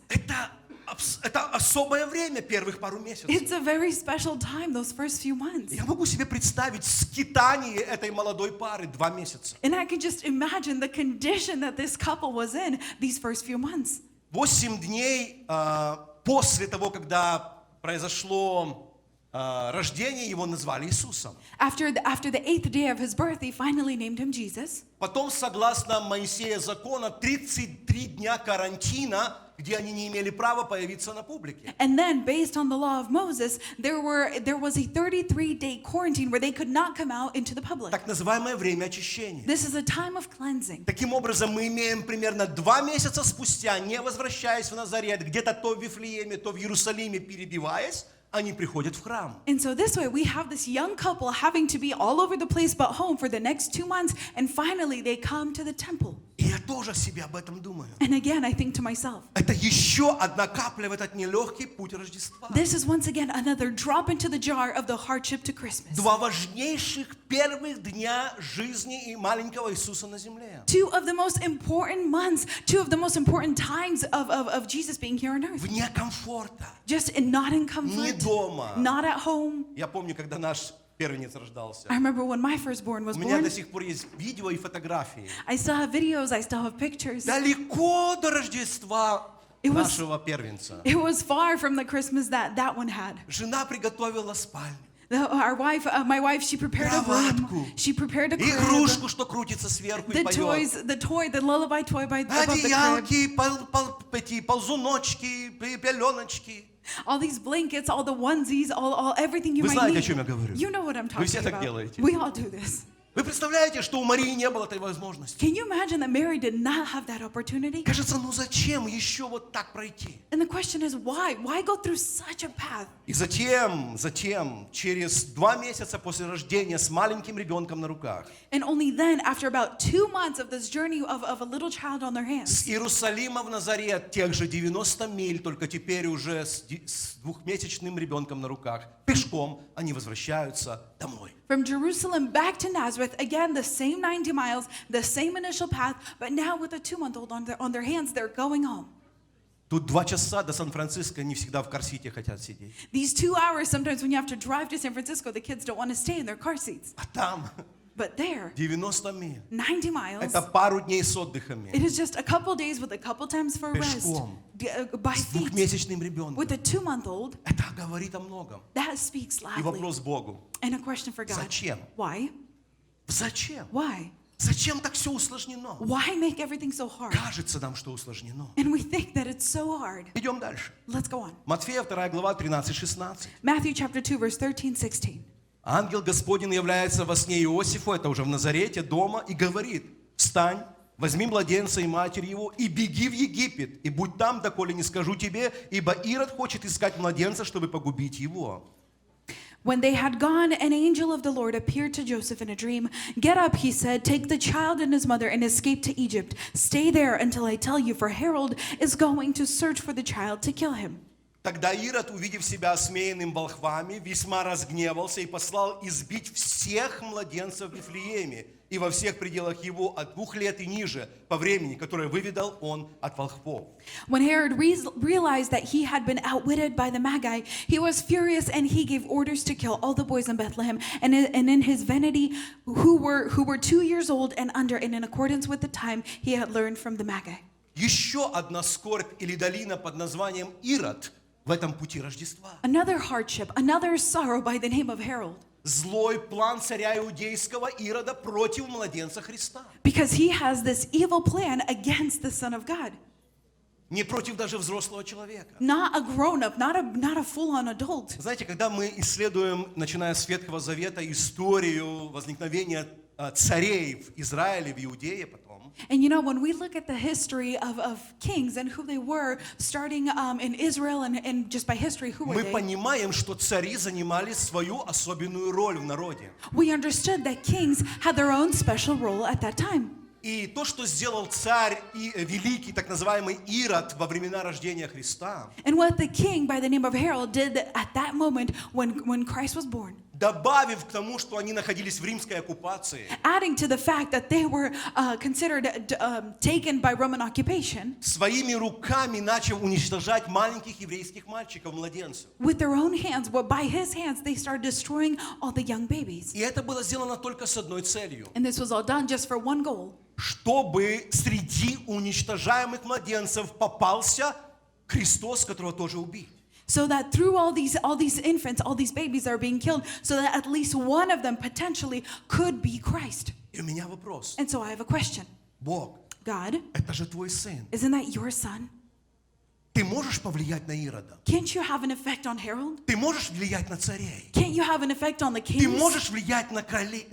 Это особое время, первых пару месяцев. It's a very special time, those first few months. Я могу себе представить скитание этой молодой пары 2 месяца. And I can just imagine the condition that this couple was in these first few months. 8 дней после того, когда произошло рождение, его назвали Иисусом. After the 8th day of his birth, they finally named him Jesus. Потом, согласно Моисея закона, 33 дня карантина, где они не имели права появиться на публике. And then, based on the law of Moses, there was a 33-day quarantine where they could not come out into the public. Так называемое время очищения. This is a time of cleansing. Таким образом, мы имеем примерно 2 месяца спустя, не возвращаясь в Назарет, где-то то в Вифлееме, то в Иерусалиме перебиваясь, они приходят в храм. And so this way, we have this young couple having to be all over the place but home for the next 2 months, and finally they come to the temple. И я тоже себе об этом думаю. And again, I think to myself, Это еще одна капля в этот нелегкий путь Рождества. this is once again another drop into the jar of the hardship to Christmas. 2 важнейших первых дня жизни и маленького Иисуса на земле. 2 of the most important months, 2 of the most important times of Jesus being here on earth. Вне комфорта, Just not in не comfort, дома. not at home. Я помню, когда наш первенец рождался. I remember when my firstborn was У меня born. до сих пор есть видео и фотографии. I still have videos, I still have pictures. Далеко до Рождества It was- нашего первенца. It was far from the Christmas that one had. Жена приготовила спальню, My wife, she prepared a кроватку, room. She prepared a crib. игрушку, что крутится сверху и The поет. toy, the lullaby toy above the crib. Одеялки, ползуночки, пеленочки. All these blankets, all the onesies, all everything you Вы might знаете, о need. чем я говорю. You know what I'm Вы все talking так about. делаете. We all do this. Вы представляете, что у Марии не было этой возможности? Can you imagine that Mary did not have that opportunity? Кажется, ну зачем еще вот так пройти? And the question is why? Why go through such a path? И затем, через 2 месяца после рождения с маленьким ребенком на руках, And only then, after about 2 months of this journey of a little child on their hands, с Иерусалима в Назарет, тех же 90 миль, только теперь уже с 2-месячным ребенком на руках, пешком они возвращаются домой. from Jerusalem back to Nazareth, again the same 90 miles, the same initial path, but now with a 2-month-old on their hands, they're going home. Тут 2 часа до Сан-Франциско, не всегда в карсите хотят сидеть. These 2 hours, sometimes when you have to drive to San Francisco, the kids don't want to stay in their car seats. А там But there, 90 миль. 90 miles, Это пару дней с отдыхами. it is just a couple days with a couple times for rest. Пешком. By С feet. 2-месячным ребенком. With a 2-month-old, Это говорит о многом. that speaks И loudly. вопрос Богу. And a question for God. Зачем? Why? Зачем? Why? Зачем так все усложнено? Why make everything so hard? Кажется нам, что усложнено. And we think that it's so hard. Идем дальше. Let's go on. Матфея 2 глава 13-16. Matthew chapter 2, verse 13-16. Ангел Господень является во сне Иосифу, это уже в Назарете, дома, и говорит: «Встань, возьми младенца и матерь его, и беги в Египет, и будь там, доколе не скажу тебе, ибо Ирод хочет искать младенца, чтобы погубить его». When they had gone, an angel of the Lord appeared to Joseph in a dream. "Get up," he said, "take the child and his mother and escape to Egypt. Stay there until I tell you, for Herod is going to search for the child to kill him." Тогда Ирод, увидев себя осмеянным волхвами, весьма разгневался и послал избить всех младенцев в Вифлееме и во всех пределах его от 2 лет и ниже, по времени, которое выведал он от волхвов. When Herod realized that he had been outwitted by the Magi, he was furious and he gave orders to kill all the boys in Bethlehem and in his vanity who were 2 years old and under, and in accordance with the time he had learned from the Magi. Еще одна скорбь или долина под названием Ирод в этом пути Рождества. Another hardship, another sorrow by the name of Herod. Злой план царя иудейского Ирода против младенца Христа. Because he has this evil plan against the Son of God. Не против даже взрослого человека. Not a grown-up, not a full-on adult. Знаете, когда мы исследуем, начиная с Ветхого Завета, историю возникновения царей в Израиле, в Иудее потом, And you know, when we look at the history of kings and who they were, starting in Israel and just by history, who were мы they? понимаем, что цари занимали свою особенную роль в народе. We understood that kings had their own special role at that time. И то, что сделал царь и великий, так называемый Ирод во времена рождения Христа, And what the king by the name of Herod did at that moment when Christ was born, добавив к тому, что они находились в римской оккупации, adding to the fact that they were considered taken by Roman occupation, своими руками начал уничтожать маленьких еврейских мальчиков, младенцев. with their own hands, well, by his hands, they started destroying all the young babies. И это было сделано только с одной целью. And this was all done just for one goal. Чтобы среди уничтожаемых младенцев попался Христос, которого тоже убили. So that through all these infants, all these babies that are being killed, so that at least one of them potentially could be Christ. И у меня вопрос. And so I have a question. Бог, God, это же твой сын. isn't that your son? Ты можешь повлиять на Ирода? Can't you have an effect on Herod? Ты можешь влиять на царей? Can't you have an effect on the Ты kings? можешь влиять на королей?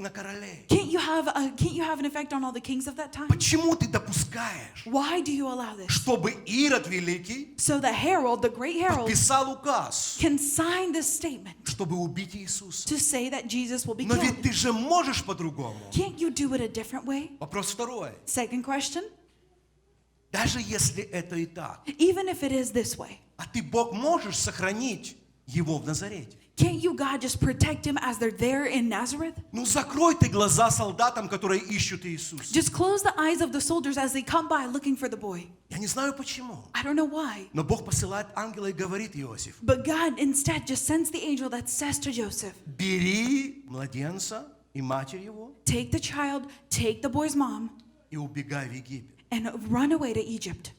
Can't you have an effect on all the kings of that time? Почему ты допускаешь, Why do you allow this? чтобы Ирод Великий So that Herod, the great Herod, подписал указ, can sign this statement чтобы убить Иисуса? to say that Jesus will be Но ведь killed. ты же можешь по-другому. Can't you do it a different way? Вопрос второй. Second question, Даже если это и так, even if it is this way, а ты, Бог, можешь сохранить его в Назарете? can't you, God, just protect him as they're there in Nazareth? Ну закрой ты глаза солдатам, которые ищут Иисуса. Just close the eyes of the soldiers as they come by looking for the boy. Я не знаю почему. I don't know why. Но Бог посылает ангела и говорит Иосифу: But God instead just sends the angel that says to Joseph, бери младенца и матерь его take the child, take the boy's mom, и убегай в Египет. and run away to Egypt.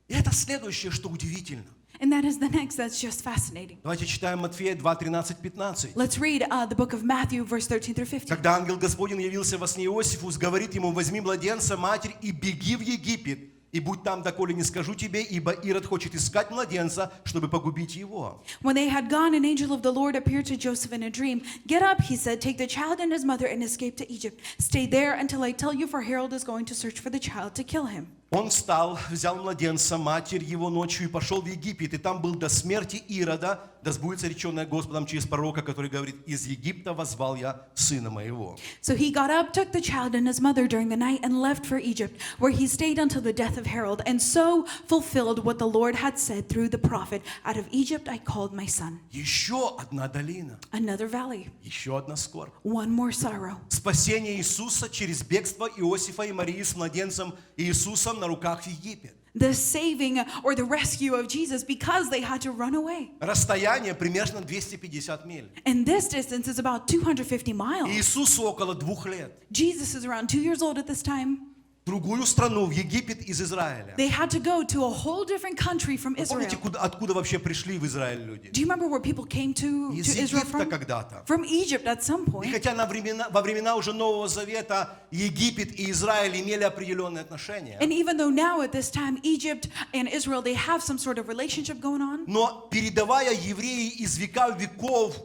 И это следующее, что удивительно. And that is the next that's just fascinating. Давайте читаем Матфея 2, 13-15. Let's read the book of Matthew, verse 13 through 15. Когда ангел Господень явился во сне Иосифу, говорит ему: возьми младенца, матерь, и беги в Египет, и будь там, доколе не скажу тебе, ибо Ирод хочет искать младенца, чтобы погубить его. When they had gone, an angel of the Lord appeared to Joseph in a dream. Get up, he said, take the child and his mother and escape to Egypt. Stay there until I tell you, for Herod is going to search for the child to kill him. Он встал, взял младенца, матерь его ночью и пошел в Египет, и там был до смерти Ирода, да сбудется реченное Господом через пророка, который говорит: из Египта возвал я сына моего. So he got up, took the child and his mother during the night, and left for Egypt, where he stayed until the death of Herod, and so fulfilled what the Lord had said through the prophet, out of Egypt I called my son. Еще одна долина, Another valley, еще одна скорбь. one more sorrow. Спасение Иисуса через бегство Иосифа и Марии с младенцем Иисусом на руках в Египет. The saving or the rescue of Jesus because they had to run away. Расстояние примерно 250 миль. And this distance is about 250 miles. Иисусу около 2 лет. Jesus is around 2 years old at this time. другую страну, в Египет из Израиля. They had to go to a whole different country from Вы помните, Israel. откуда вообще пришли в Израиль люди? Do you remember where people came to Из Israel Египта from? когда-то. From Egypt at some И point. хотя во времена уже Нового Завета Египет и Израиль имели определенные отношения, And even though now at this time Egypt and Israel, they have some sort of relationship going on. но передавая евреи из века в веков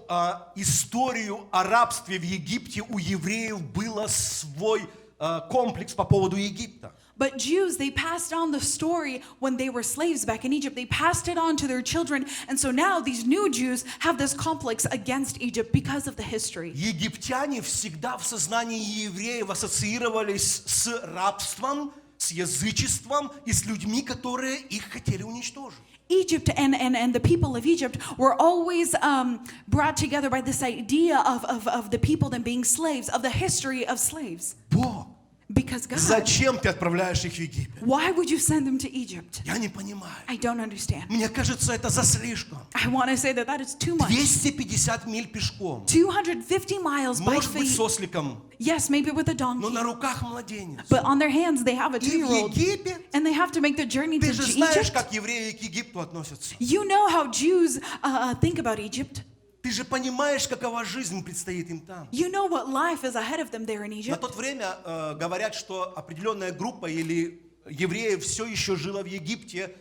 историю о рабстве в Египте, у евреев был свой комплекс по поводу Египта. But Jews, they passed on the story when they were slaves back in Egypt. They passed it on to their children. And so now these new Jews have this complex against Egypt because of the history. Египтяне всегда в сознании евреев ассоциировались с рабством, с язычеством и с людьми, которые их хотели уничтожить. Egypt and the people of Egypt were always brought together by this idea of the people them being slaves, of the history of slaves. Бог, Because God, зачем ты отправляешь их в Египет? why would you send them to Egypt? Я не понимаю. I don't understand. Мне кажется, это за слишком. I want to say that that is too much. 250 миль пешком. 250 miles by Может быть, с feet. осликом, Yes, maybe with a но donkey. на руках младенец. But on their hands, they have a И в 2-year-old. Египет? And they have to make the journey to Ты же знаешь, Egypt. как евреи к Египту относятся. You know how Jews think about Egypt. Ты же понимаешь, какова жизнь предстоит им там. You know what life is ahead of them there in На Egypt. то время говорят, что определенная группа или евреев все еще жила в Египте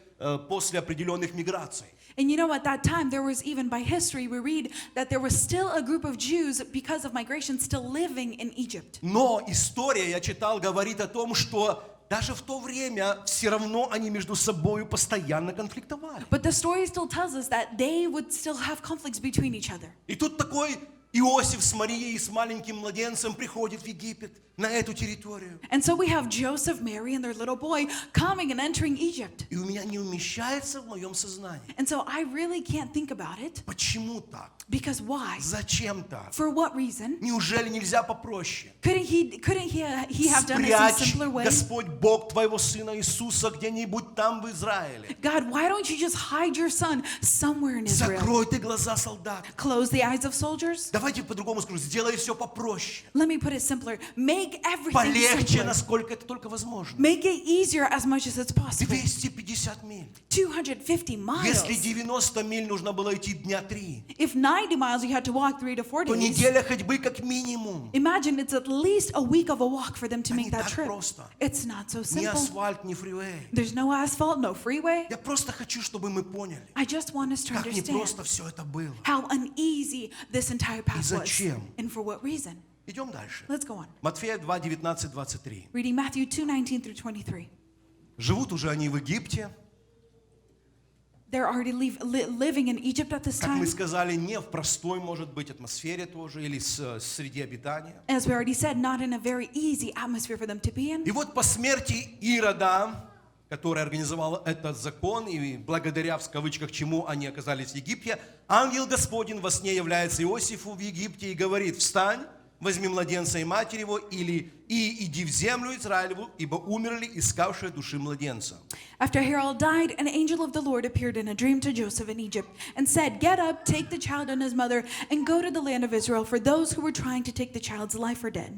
после определенных миграций. And you know, at that time, there was even by history, we read that there was still a group of Jews, because of migration, still living in Egypt. Но история, я читал, говорит о том, что даже в то время все равно они между собой постоянно конфликтовали. But the story still tells us that they would still have conflicts between each other. И тут такой Иосиф с Марией, с маленьким младенцем приходит в Египет, на эту территорию. And so we have Joseph, Mary, and their little boy coming and entering Egypt. И у меня не умещается в моем сознании. And so I really can't think about it. Почему так? Because why? Зачем так? For what reason? Неужели нельзя попроще? Couldn't he have done this in a Спрячь, simpler way? Господь Бог твоего Сына Иисуса где-нибудь там в Израиле. God, why don't you just hide your son somewhere in Israel? Закрой ты глаза солдат. Close the eyes of soldiers? Давайте по-другому скажу, сделай все попроще. Let me put it simpler. Make everything Полегче, simpler. насколько это только возможно. Make it easier as much as it's possible. 250 миль. 250 miles. Если 90 миль нужно было идти дня 3, If 90 miles you had to walk 3 to 4 то days, неделя ходьбы как минимум. imagine it's at least a week of a walk for them to Да make не that так trip. просто. It's not so Ни simple. асфальт, ни фривей. There's no asphalt, no freeway. Я просто хочу, чтобы мы поняли, I just want us to как understand непросто все это было. how uneasy this entire path was. зачем? And for what reason. Идем дальше. Let's go on. Матфея 2, 19, 23. Reading Matthew 2:19 through 23. Живут уже они в Египте, They're already living in Egypt at this как time. мы сказали, не в простой, может быть, атмосфере тоже, или среди обитания. As we already said, not in a very easy atmosphere for them to be in. И вот по смерти Ирода, который организовал этот закон, и благодаря, в кавычках, чему они оказались в Египте, ангел Господень во сне является Иосифу в Египте и говорит: «Встань, возьми младенца и матерь его, и иди в землю Израилеву, ибо умерли искавшие души младенца». After Herod died, an angel of the Lord appeared in a dream to Joseph in Egypt and said, "Get up, take the child and his mother, and go to the land of Israel, for those who were trying to take the child's life are dead."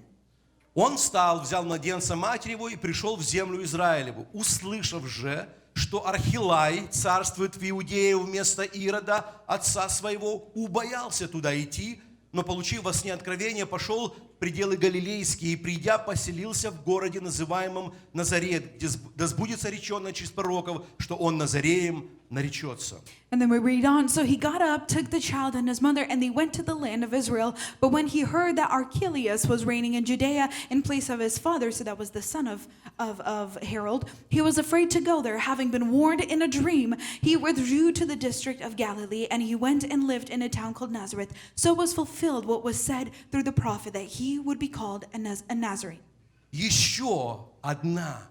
Он встал, взял младенца матери его и пришел в землю Израилеву, услышав же, что Архилай царствует в Иудее вместо Ирода, отца своего, убоялся туда идти, но, получив во сне откровение, пошел в пределы Галилейские и, придя, поселился в городе, называемом Назарет, где да сбудется реченное через пророков, что он Назареем наречется. And then we read on. So he got up, took the child and his mother, and they went to the land of Israel. But when he heard that Archelaus was reigning in Judea in place of his father, so that was the son of Herod, he was afraid to go there. Having been warned in a dream, he withdrew to the district of Galilee, and he went and lived in a town called Nazareth. So was fulfilled what was said through the prophet, that he would be called a Nazarene. Еще одна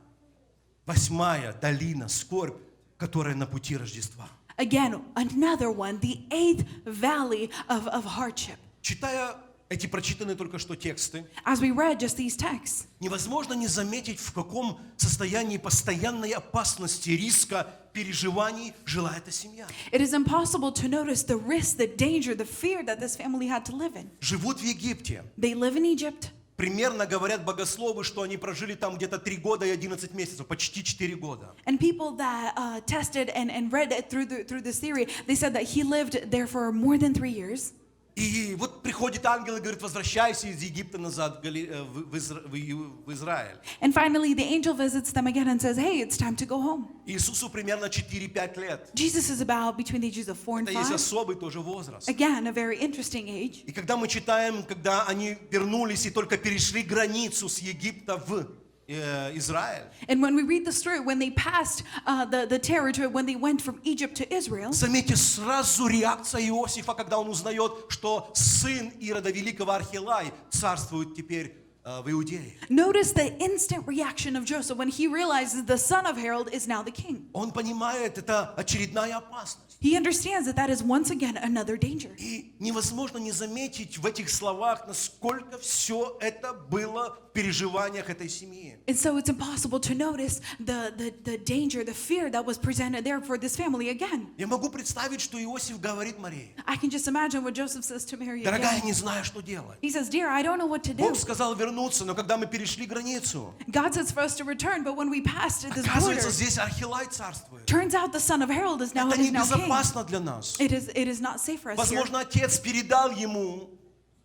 8-я долина, скорбь, которая на пути Рождества. Again, another one, the 8th valley of hardship. Читая эти прочитанные только что тексты, As we read just these texts, невозможно не заметить, в каком состоянии постоянной опасности, риска, переживаний жила эта семья. it is impossible to notice the risk, the danger, the fear that this family had to live in. Живут в Египте, They live in Egypt. Примерно говорят богословы, что они прожили там где-то 3 года и 11 месяцев, почти 4 года. And people that tested and read it through this theory, they said that he lived there for more than 3 years. И вот приходит ангел и говорит: возвращайся из Египта назад в Израиль. And finally, the angel visits them again and says, hey, it's time to go home. Иисусу примерно 4-5 лет. Jesus is about between the ages of 4 and Это есть 5. особый тоже возраст. Again, a very interesting age. И когда мы читаем, когда они вернулись и только перешли границу с Египта в Израиль, And when we read the story, when they passed the territory, when they went from Egypt to Israel, заметьте сразу реакция Иосифа, когда он узнает, что сын Ирода Великого Архилай царствует теперь в Иудее. notice the instant reaction of Joseph when he realizes the son of Herod is now the king. Он понимает, это очередная опасность. He understands that that is once again another danger. И невозможно не заметить в этих словах, насколько все это было в переживаниях этой семьи. And so it's impossible to notice the danger, the fear that was presented there for this family again. Я могу представить, что Иосиф говорит Марии: I can just imagine what Joseph says to Mary дорогая, again. не знаю, что делать. He says, dear, I don't know what to do. Бог сказал вернуться, но когда мы перешли границу, God says for us to return, but when we passed this border, оказывается, здесь Архилай царствует. turns out the son of Herod is now Это king. небезопасно для нас. It is not safe for us here. Возможно, отец передал ему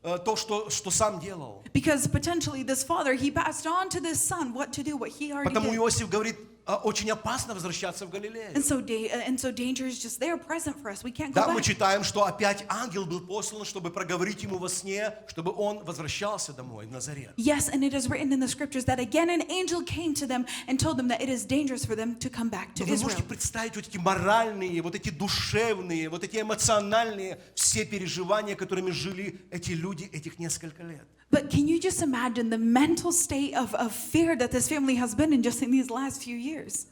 то, что сам делал. Because potentially this father, he passed on to this son what to do, what he already Потому did. Иосиф говорит: очень опасно возвращаться в Галилею. And so danger is just there, present for us. We can't go Да, мы back. читаем, что опять ангел был послан, чтобы проговорить ему во сне, чтобы он возвращался домой, в Назарет. Yes, and it is written in the scriptures that again an angel came to them and told them that it is dangerous for them to come back to Но вы Israel. можете представить вот эти моральные, вот эти душевные, вот эти эмоциональные все переживания, которыми жили эти люди этих несколько лет. But can you just imagine the mental state of fear that this family has been in just in these last few years?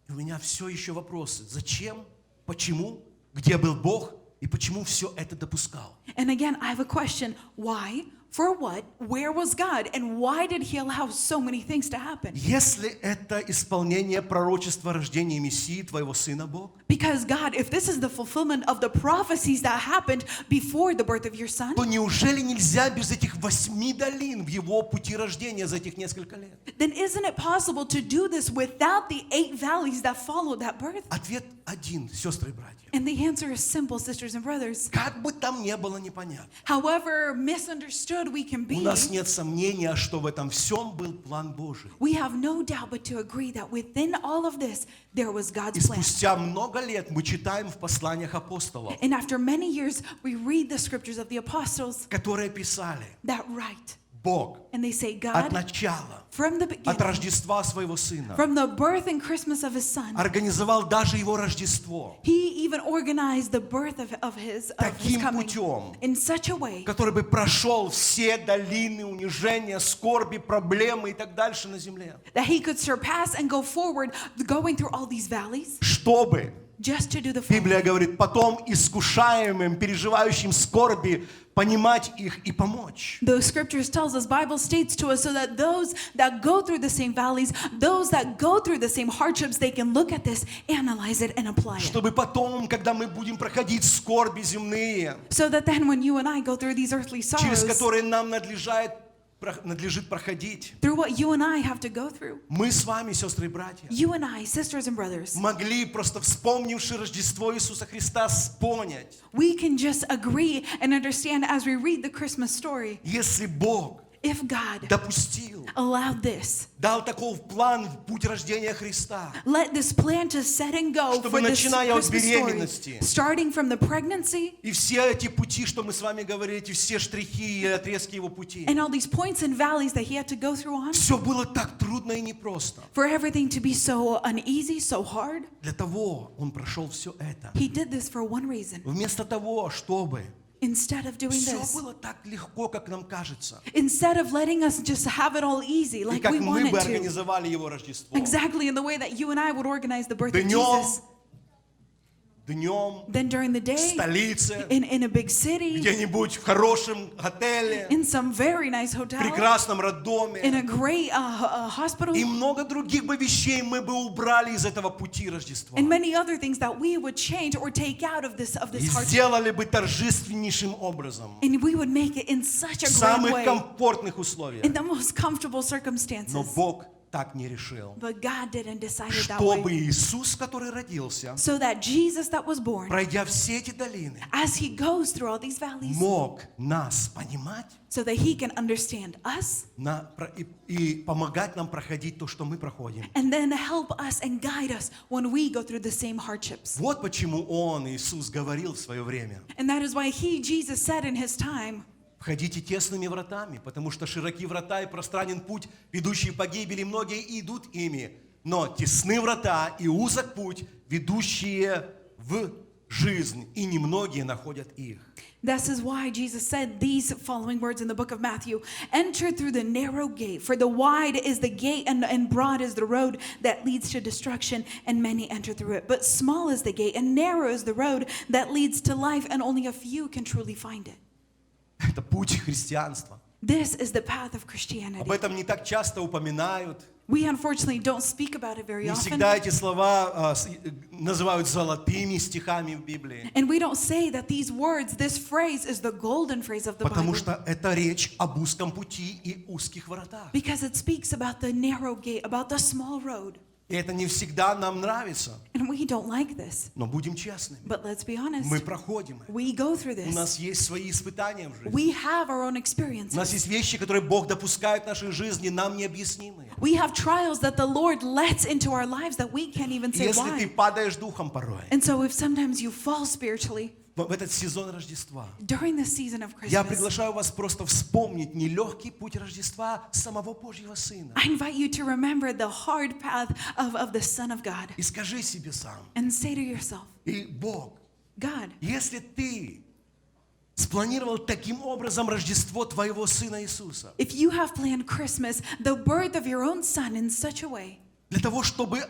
И у меня все еще вопросы. Зачем? Почему? Где был Бог? И почему все это допускал? And again, I have a question. Why? For what? Where was God? And why did he allow so many things to happen? Если это исполнение пророчества рождения Мессии, твоего сына, Бог, Because God, if this is the fulfillment of the prophecies that happened before the birth of your son, то неужели нельзя без этих 8 долин в его пути рождения за этих несколько лет? then isn't it possible to do this without the 8 valleys that followed that birth? Ответ один, сестры и братья. And the answer is simple, sisters and brothers. Как бы там ни было непонятно, However misunderstood we can у be, нас нет сомнения, что в этом всем был план Божий. we have no doubt but to agree that within all of this, there was И God's plan. спустя много лет мы читаем в посланиях апостолов, And after many years, we read the scriptures of the apostles которые писали: that write. Бог And they say, от God, начала, from the от beginning, Рождества своего сына, from the birth and Christmas of his son, организовал даже его Рождество, he even organized the birth of his таким coming путем, in such a way который бы прошел все долины унижения, скорби, проблемы и так дальше на земле, that he could surpass and go forward, going through all these valleys, чтобы, just to do the Библия following. говорит, потом искушаемым, переживающим скорби, понимать их и помочь. The scriptures tells us, Bible states to us, so that those that go through the same valleys, those that go through the same hardships, they can look at this, analyze it, and apply it. Чтобы потом, когда мы будем проходить скорби земные, So that then when you and I go through these earthly через sorrows, которые нам надлежит проходить, through what you and I have to go through, мы с вами, сестры и братья, you and I, sisters and brothers, могли, просто вспомнивши Рождество Иисуса Христа, понять, we can just agree and understand as we read the Christmas story, если Бог if God допустил, allowed this, дал такой план в путь рождения Христа, let this plan to set and go Чтобы for this начиная от Christmas беременности, story, starting from the pregnancy и все эти пути, что мы с вами говорили, эти все штрихи и отрезки его пути, and all these points and valleys that he had to go through on, все было так трудно и непросто. for everything to be so uneasy, so hard, Для того Он прошел все это. he did this for one reason. Вместо того, чтобы Instead of doing все this, было так легко, как нам кажется, instead of letting us just have it all easy и like как we мы wanted бы to, организовали Его Рождество. exactly in the way that you and I would organize the birth of Днем Jesus. днем, Then during the в day, столице, in a big city, где-нибудь в хорошем отеле, in some very nice в hotel, прекрасном in роддоме. a great hospital, И много других бы вещей мы бы убрали из этого пути Рождества. and many other things that we would change or take out of this И hardship. сделали бы торжественнейшим образом. And we would make it in such В a grand самых way, комфортных условиях. in the most comfortable Но circumstances. Бог так не решил. But God didn't decide it that Чтобы way. Иисус, который родился, So that Jesus that was born, пройдя все эти долины, as he goes through all these valleys, мог нас понимать so that he can understand us, и помогать нам проходить то, что мы проходим. and then help us and guide us when we go through the same hardships. Вот почему Он, Иисус, говорил в свое время: And that is why he, Jesus, said in his time, «Входите тесными вратами, потому что широки врата и пространен путь, ведущий к погибели, многие идут ими. Но тесны врата и узок путь, ведущие в жизнь, и немногие находят их». this is why Jesus said these following words in the book of Matthew: enter through the narrow gate, for the wide is the gate and broad is the road that leads to destruction, and many enter through it. But small is the gate and narrow is the road that leads to life, and only a few can truly find it. Это путь христианства. This is the path of Об Christianity. этом не так часто упоминают. We unfortunately don't speak about it very Не often. всегда эти слова называют золотыми стихами в Библии. And we don't say that these words, this phrase is the golden phrase of the Потому Bible. что это речь об узком пути и узких воротах. Because it speaks about the narrow gate, about the small road. И это не всегда нам нравится. And we don't like this. Но будем честными. But let's be honest. Мы проходим это. We go through У this. нас есть свои испытания в жизни. We have our own У experiences. нас есть вещи, которые Бог допускает в нашей жизни, нам необъяснимые. We have trials that the Lord lets into our lives that we can't even И say если ты why. падаешь духом порой, And so if sometimes you fall spiritually в этот сезон Рождества, during the season of я Christmas, приглашаю вас просто вспомнить нелегкий путь Рождества самого Божьего Сына. I invite you to remember the hard path of the Son of God И скажи себе сам, and say to yourself, и Бог, God, если ты спланировал таким образом Рождество твоего Сына Иисуса, if you have planned Christmas, the birth of your own Son in such a way, для того, чтобы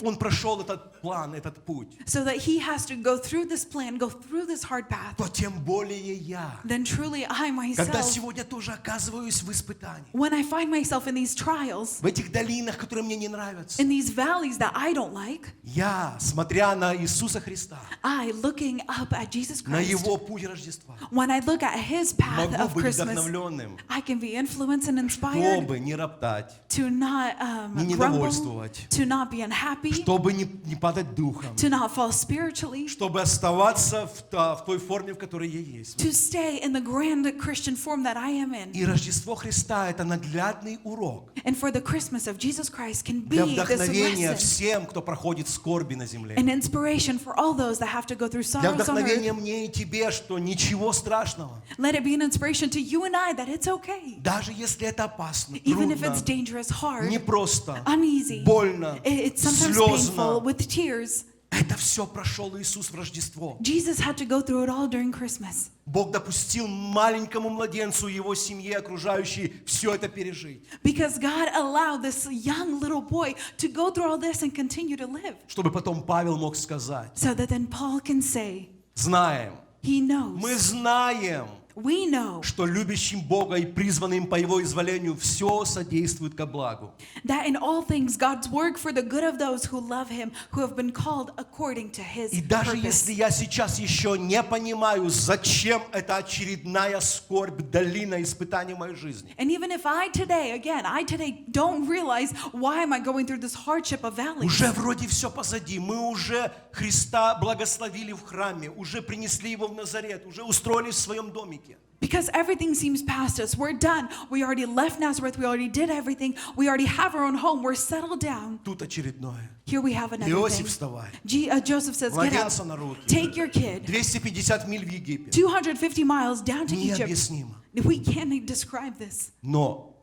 Он прошел этот план, этот путь, so that he has to go through this plan, go through this hard path, то тем более я, then truly I когда myself, сегодня тоже оказываюсь в испытании, when I find myself in these trials, в этих долинах, которые мне не нравятся, in these valleys that I don't like, я, смотря на Иисуса Христа, I, looking up at Jesus на Christ, Его путь Рождества, when I look at his path могу of быть Christmas, вдохновленным, I can be influenced and inspired чтобы не роптать, to not не grumble, недовольствовать, to not be unhappy, чтобы не падать духом, to not fall spiritually, чтобы оставаться в той форме, в которой я есть. to stay in the grand Christian form that I am in. И Рождество Христа – это наглядный урок And for the Christmas of Jesus Christ can be для this вдохновения lesson, всем, кто проходит скорби на земле. an inspiration for all those that have to go through Для sorrows on вдохновения earth. мне и тебе, что ничего страшного. Let it be an inspiration to you and I that it's okay. Даже если это опасно, Even if трудно, it's dangerous, hard, непросто, uneasy, больно, it's sometimes painful, слезно. with tears. Это все прошел Иисус в Рождество. Jesus had to go through it all during Christmas. Бог допустил маленькому младенцу и его семье окружающей все это пережить, Because God allowed this young little boy to go through all this and continue to live. чтобы потом Павел мог сказать: So that then Paul can say, знаем, he knows, мы знаем, we know что любящим Бога и призванным по Его изволению все содействует ко благу. that in all things God's work for the good of those who love him, who have been called according to his И даже purpose. если я сейчас еще не понимаю, зачем эта очередная скорбь, долина испытаний в моей жизни, And even if I today don't realize why am I going through this hardship of valleys. уже вроде все позади, мы уже Христа благословили в храме, уже принесли Его в Назарет, уже устроились в своем домике. Because everything seems past us. We're done. We already left Nazareth. We already did everything. We already have our own home. We're settled down. Тут очередное. Here we have another Иосиф, thing. вставай. Joseph says, get up. Младенца на руки. Take your kid. 250 миль в Египет. 250 miles down to Egypt. Необъяснимо. We can't describe this. Но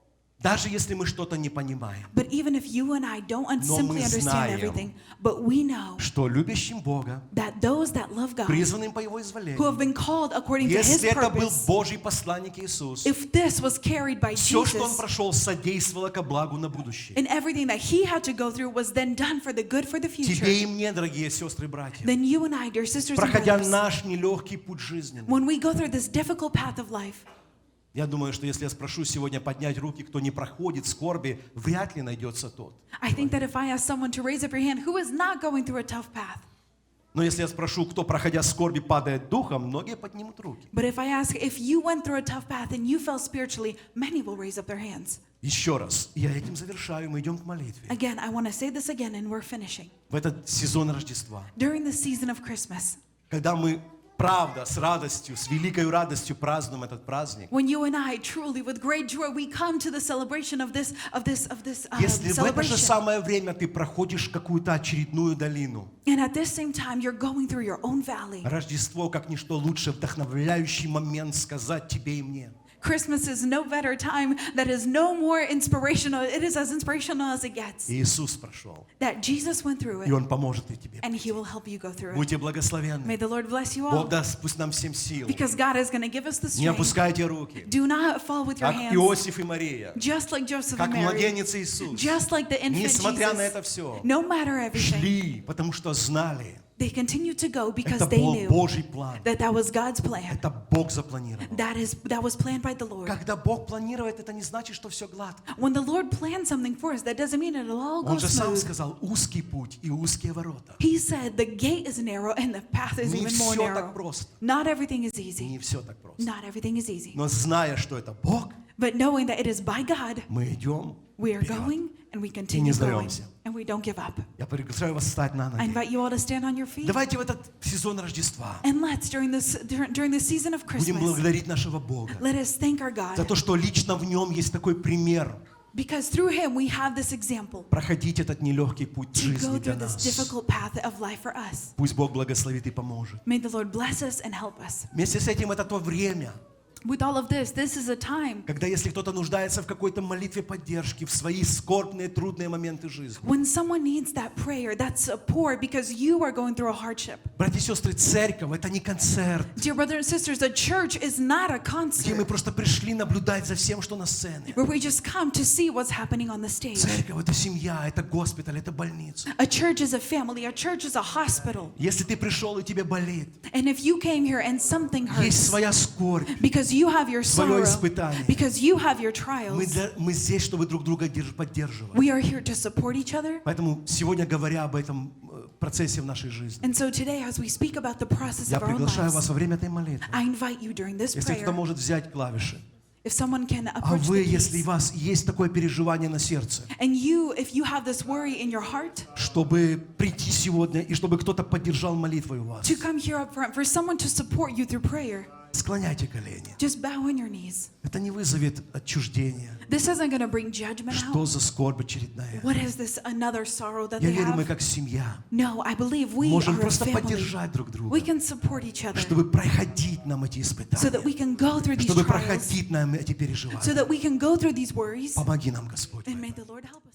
Даже если мы что-то не понимаем, But even if you and I don't Но simply мы understand знаем, everything, but we know что любящим Бога, that those that love God, призванным по Его who have изволению, been called according to His если это был purpose, Божий посланник Иисус, if this was carried by все, что Он Jesus, прошел, содействовало ко благу на будущее. and everything that He had to go through was then done for the good for the future, Тебе и мне, дорогие сестры и братья, then you and I, dear sisters and проходя brothers, наш нелегкий путь жизненный, when we go through this difficult path of life, я думаю, что если я спрошу сегодня поднять руки, кто не проходит скорби, вряд ли найдется тот. I think that if I ask someone to raise up your hand who is not going through a tough path, Но если я спрошу, кто, проходя скорби, падает духом, многие поднимут руки. but if I ask if you went through a tough path and you fell spiritually, many will raise up their hands. Еще раз, я этим завершаю, мы идем к молитве. Again, I want to say this again and we're finishing. В этот сезон Рождества, During the season of Christmas, когда мы, правда, с радостью, с великой радостью празднуем этот праздник, when you and I truly, with great joy, we come to the celebration of this если в это же celebration, самое время ты проходишь какую-то очередную долину, and at this same time you're going through your own valley, Рождество, как ничто лучше, вдохновляющий момент сказать тебе и мне: Christmas is no better time that is no more inspirational. It is as inspirational as it gets. Иисус прошел, That Jesus went through и it, Он поможет и тебе. and He will help you go through it. Будьте благословенны. May the Lord bless you Бог all, даст пусть нам всем сил. because God is going to give us the Не strength. опускайте руки, Do not fall with your как hands, Иосиф и Мария, just like Joseph как and Mary, младенец Иисус. just like the infant Несмотря на Jesus. это все, No matter everything, шли, потому что знали, they continued to go because это they был knew Божий план. that that was God's plan. Это Бог запланировал. That was planned by the Lord. Когда Бог планирует, это не значит, что все гладко. When the Lord plans something for us, that doesn't mean it'll all go Он же сам smooth. сказал: узкий путь и узкие ворота. He said the gate is narrow and the path is Не even more все так narrow. просто. Not everything is easy. Не все так просто. Not everything is easy. Но зная, что это Бог, But knowing that it is by God, мы идем we are вперед. going and we continue going сдаемся. and we don't give up. Я приглашаю вас встать на I ноги. invite you all to stand on your feet. Давайте в этот сезон Рождества And let's, during this season of будем Christmas, благодарить нашего Бога let us thank our за God, то, что лично в нем есть такой пример because through Him we have this example проходить этот нелегкий путь to жизни go для through this нас. difficult path of life for us. Пусть Бог благословит и поможет. May the Lord bless us and help us. Вместе с этим это то время, With all of this is a time когда если кто-то нуждается в какой-то молитве поддержки в свои скорбные, трудные моменты жизни. when someone needs that prayer, that support because you are going through a hardship. Братья и сестры, церковь — это не концерт, Dear brothers and sisters, the church is not a где мы concert просто пришли наблюдать за всем, что на сцене. where we just come to see what's happening on the stage. Церковь — это семья, это госпиталь, это больница. A church is a family, a church is a hospital. Если ты пришел и тебе болит, And if you came here and something есть hurts, своя скорбь, because you have your свое sorrow, испытание, because you have your trials, мы здесь, чтобы друг друга поддерживать. we are here to support each other. Поэтому сегодня, говоря об этом процессе в нашей жизни, And so today, as we speak about the process я of our own приглашаю вас lives, во время этой молитвы. I invite you during this Если кто prayer, может взять клавиши, if someone can а approach вы, the если у keys, вас есть такое переживание на сердце, and you, if you have this worry in your heart, чтобы прийти сегодня и чтобы кто-то поддержал молитвой у вас, to come here up front, for someone to support you through prayer, склоняйте колени. just bow on your knees. Это не вызовет отчуждения. This isn't going to bring judgment Что out. за скорбь очередная? What is this, another sorrow that Я they верю, мы have? как семья No, I believe we можем are a просто family. поддержать друг друга, We can support each other чтобы проходить нам эти so that испытания, we can go through these чтобы trials, проходить нам эти so переживания. that we can go through these worries. Помоги нам, Господь. And may the Lord help us.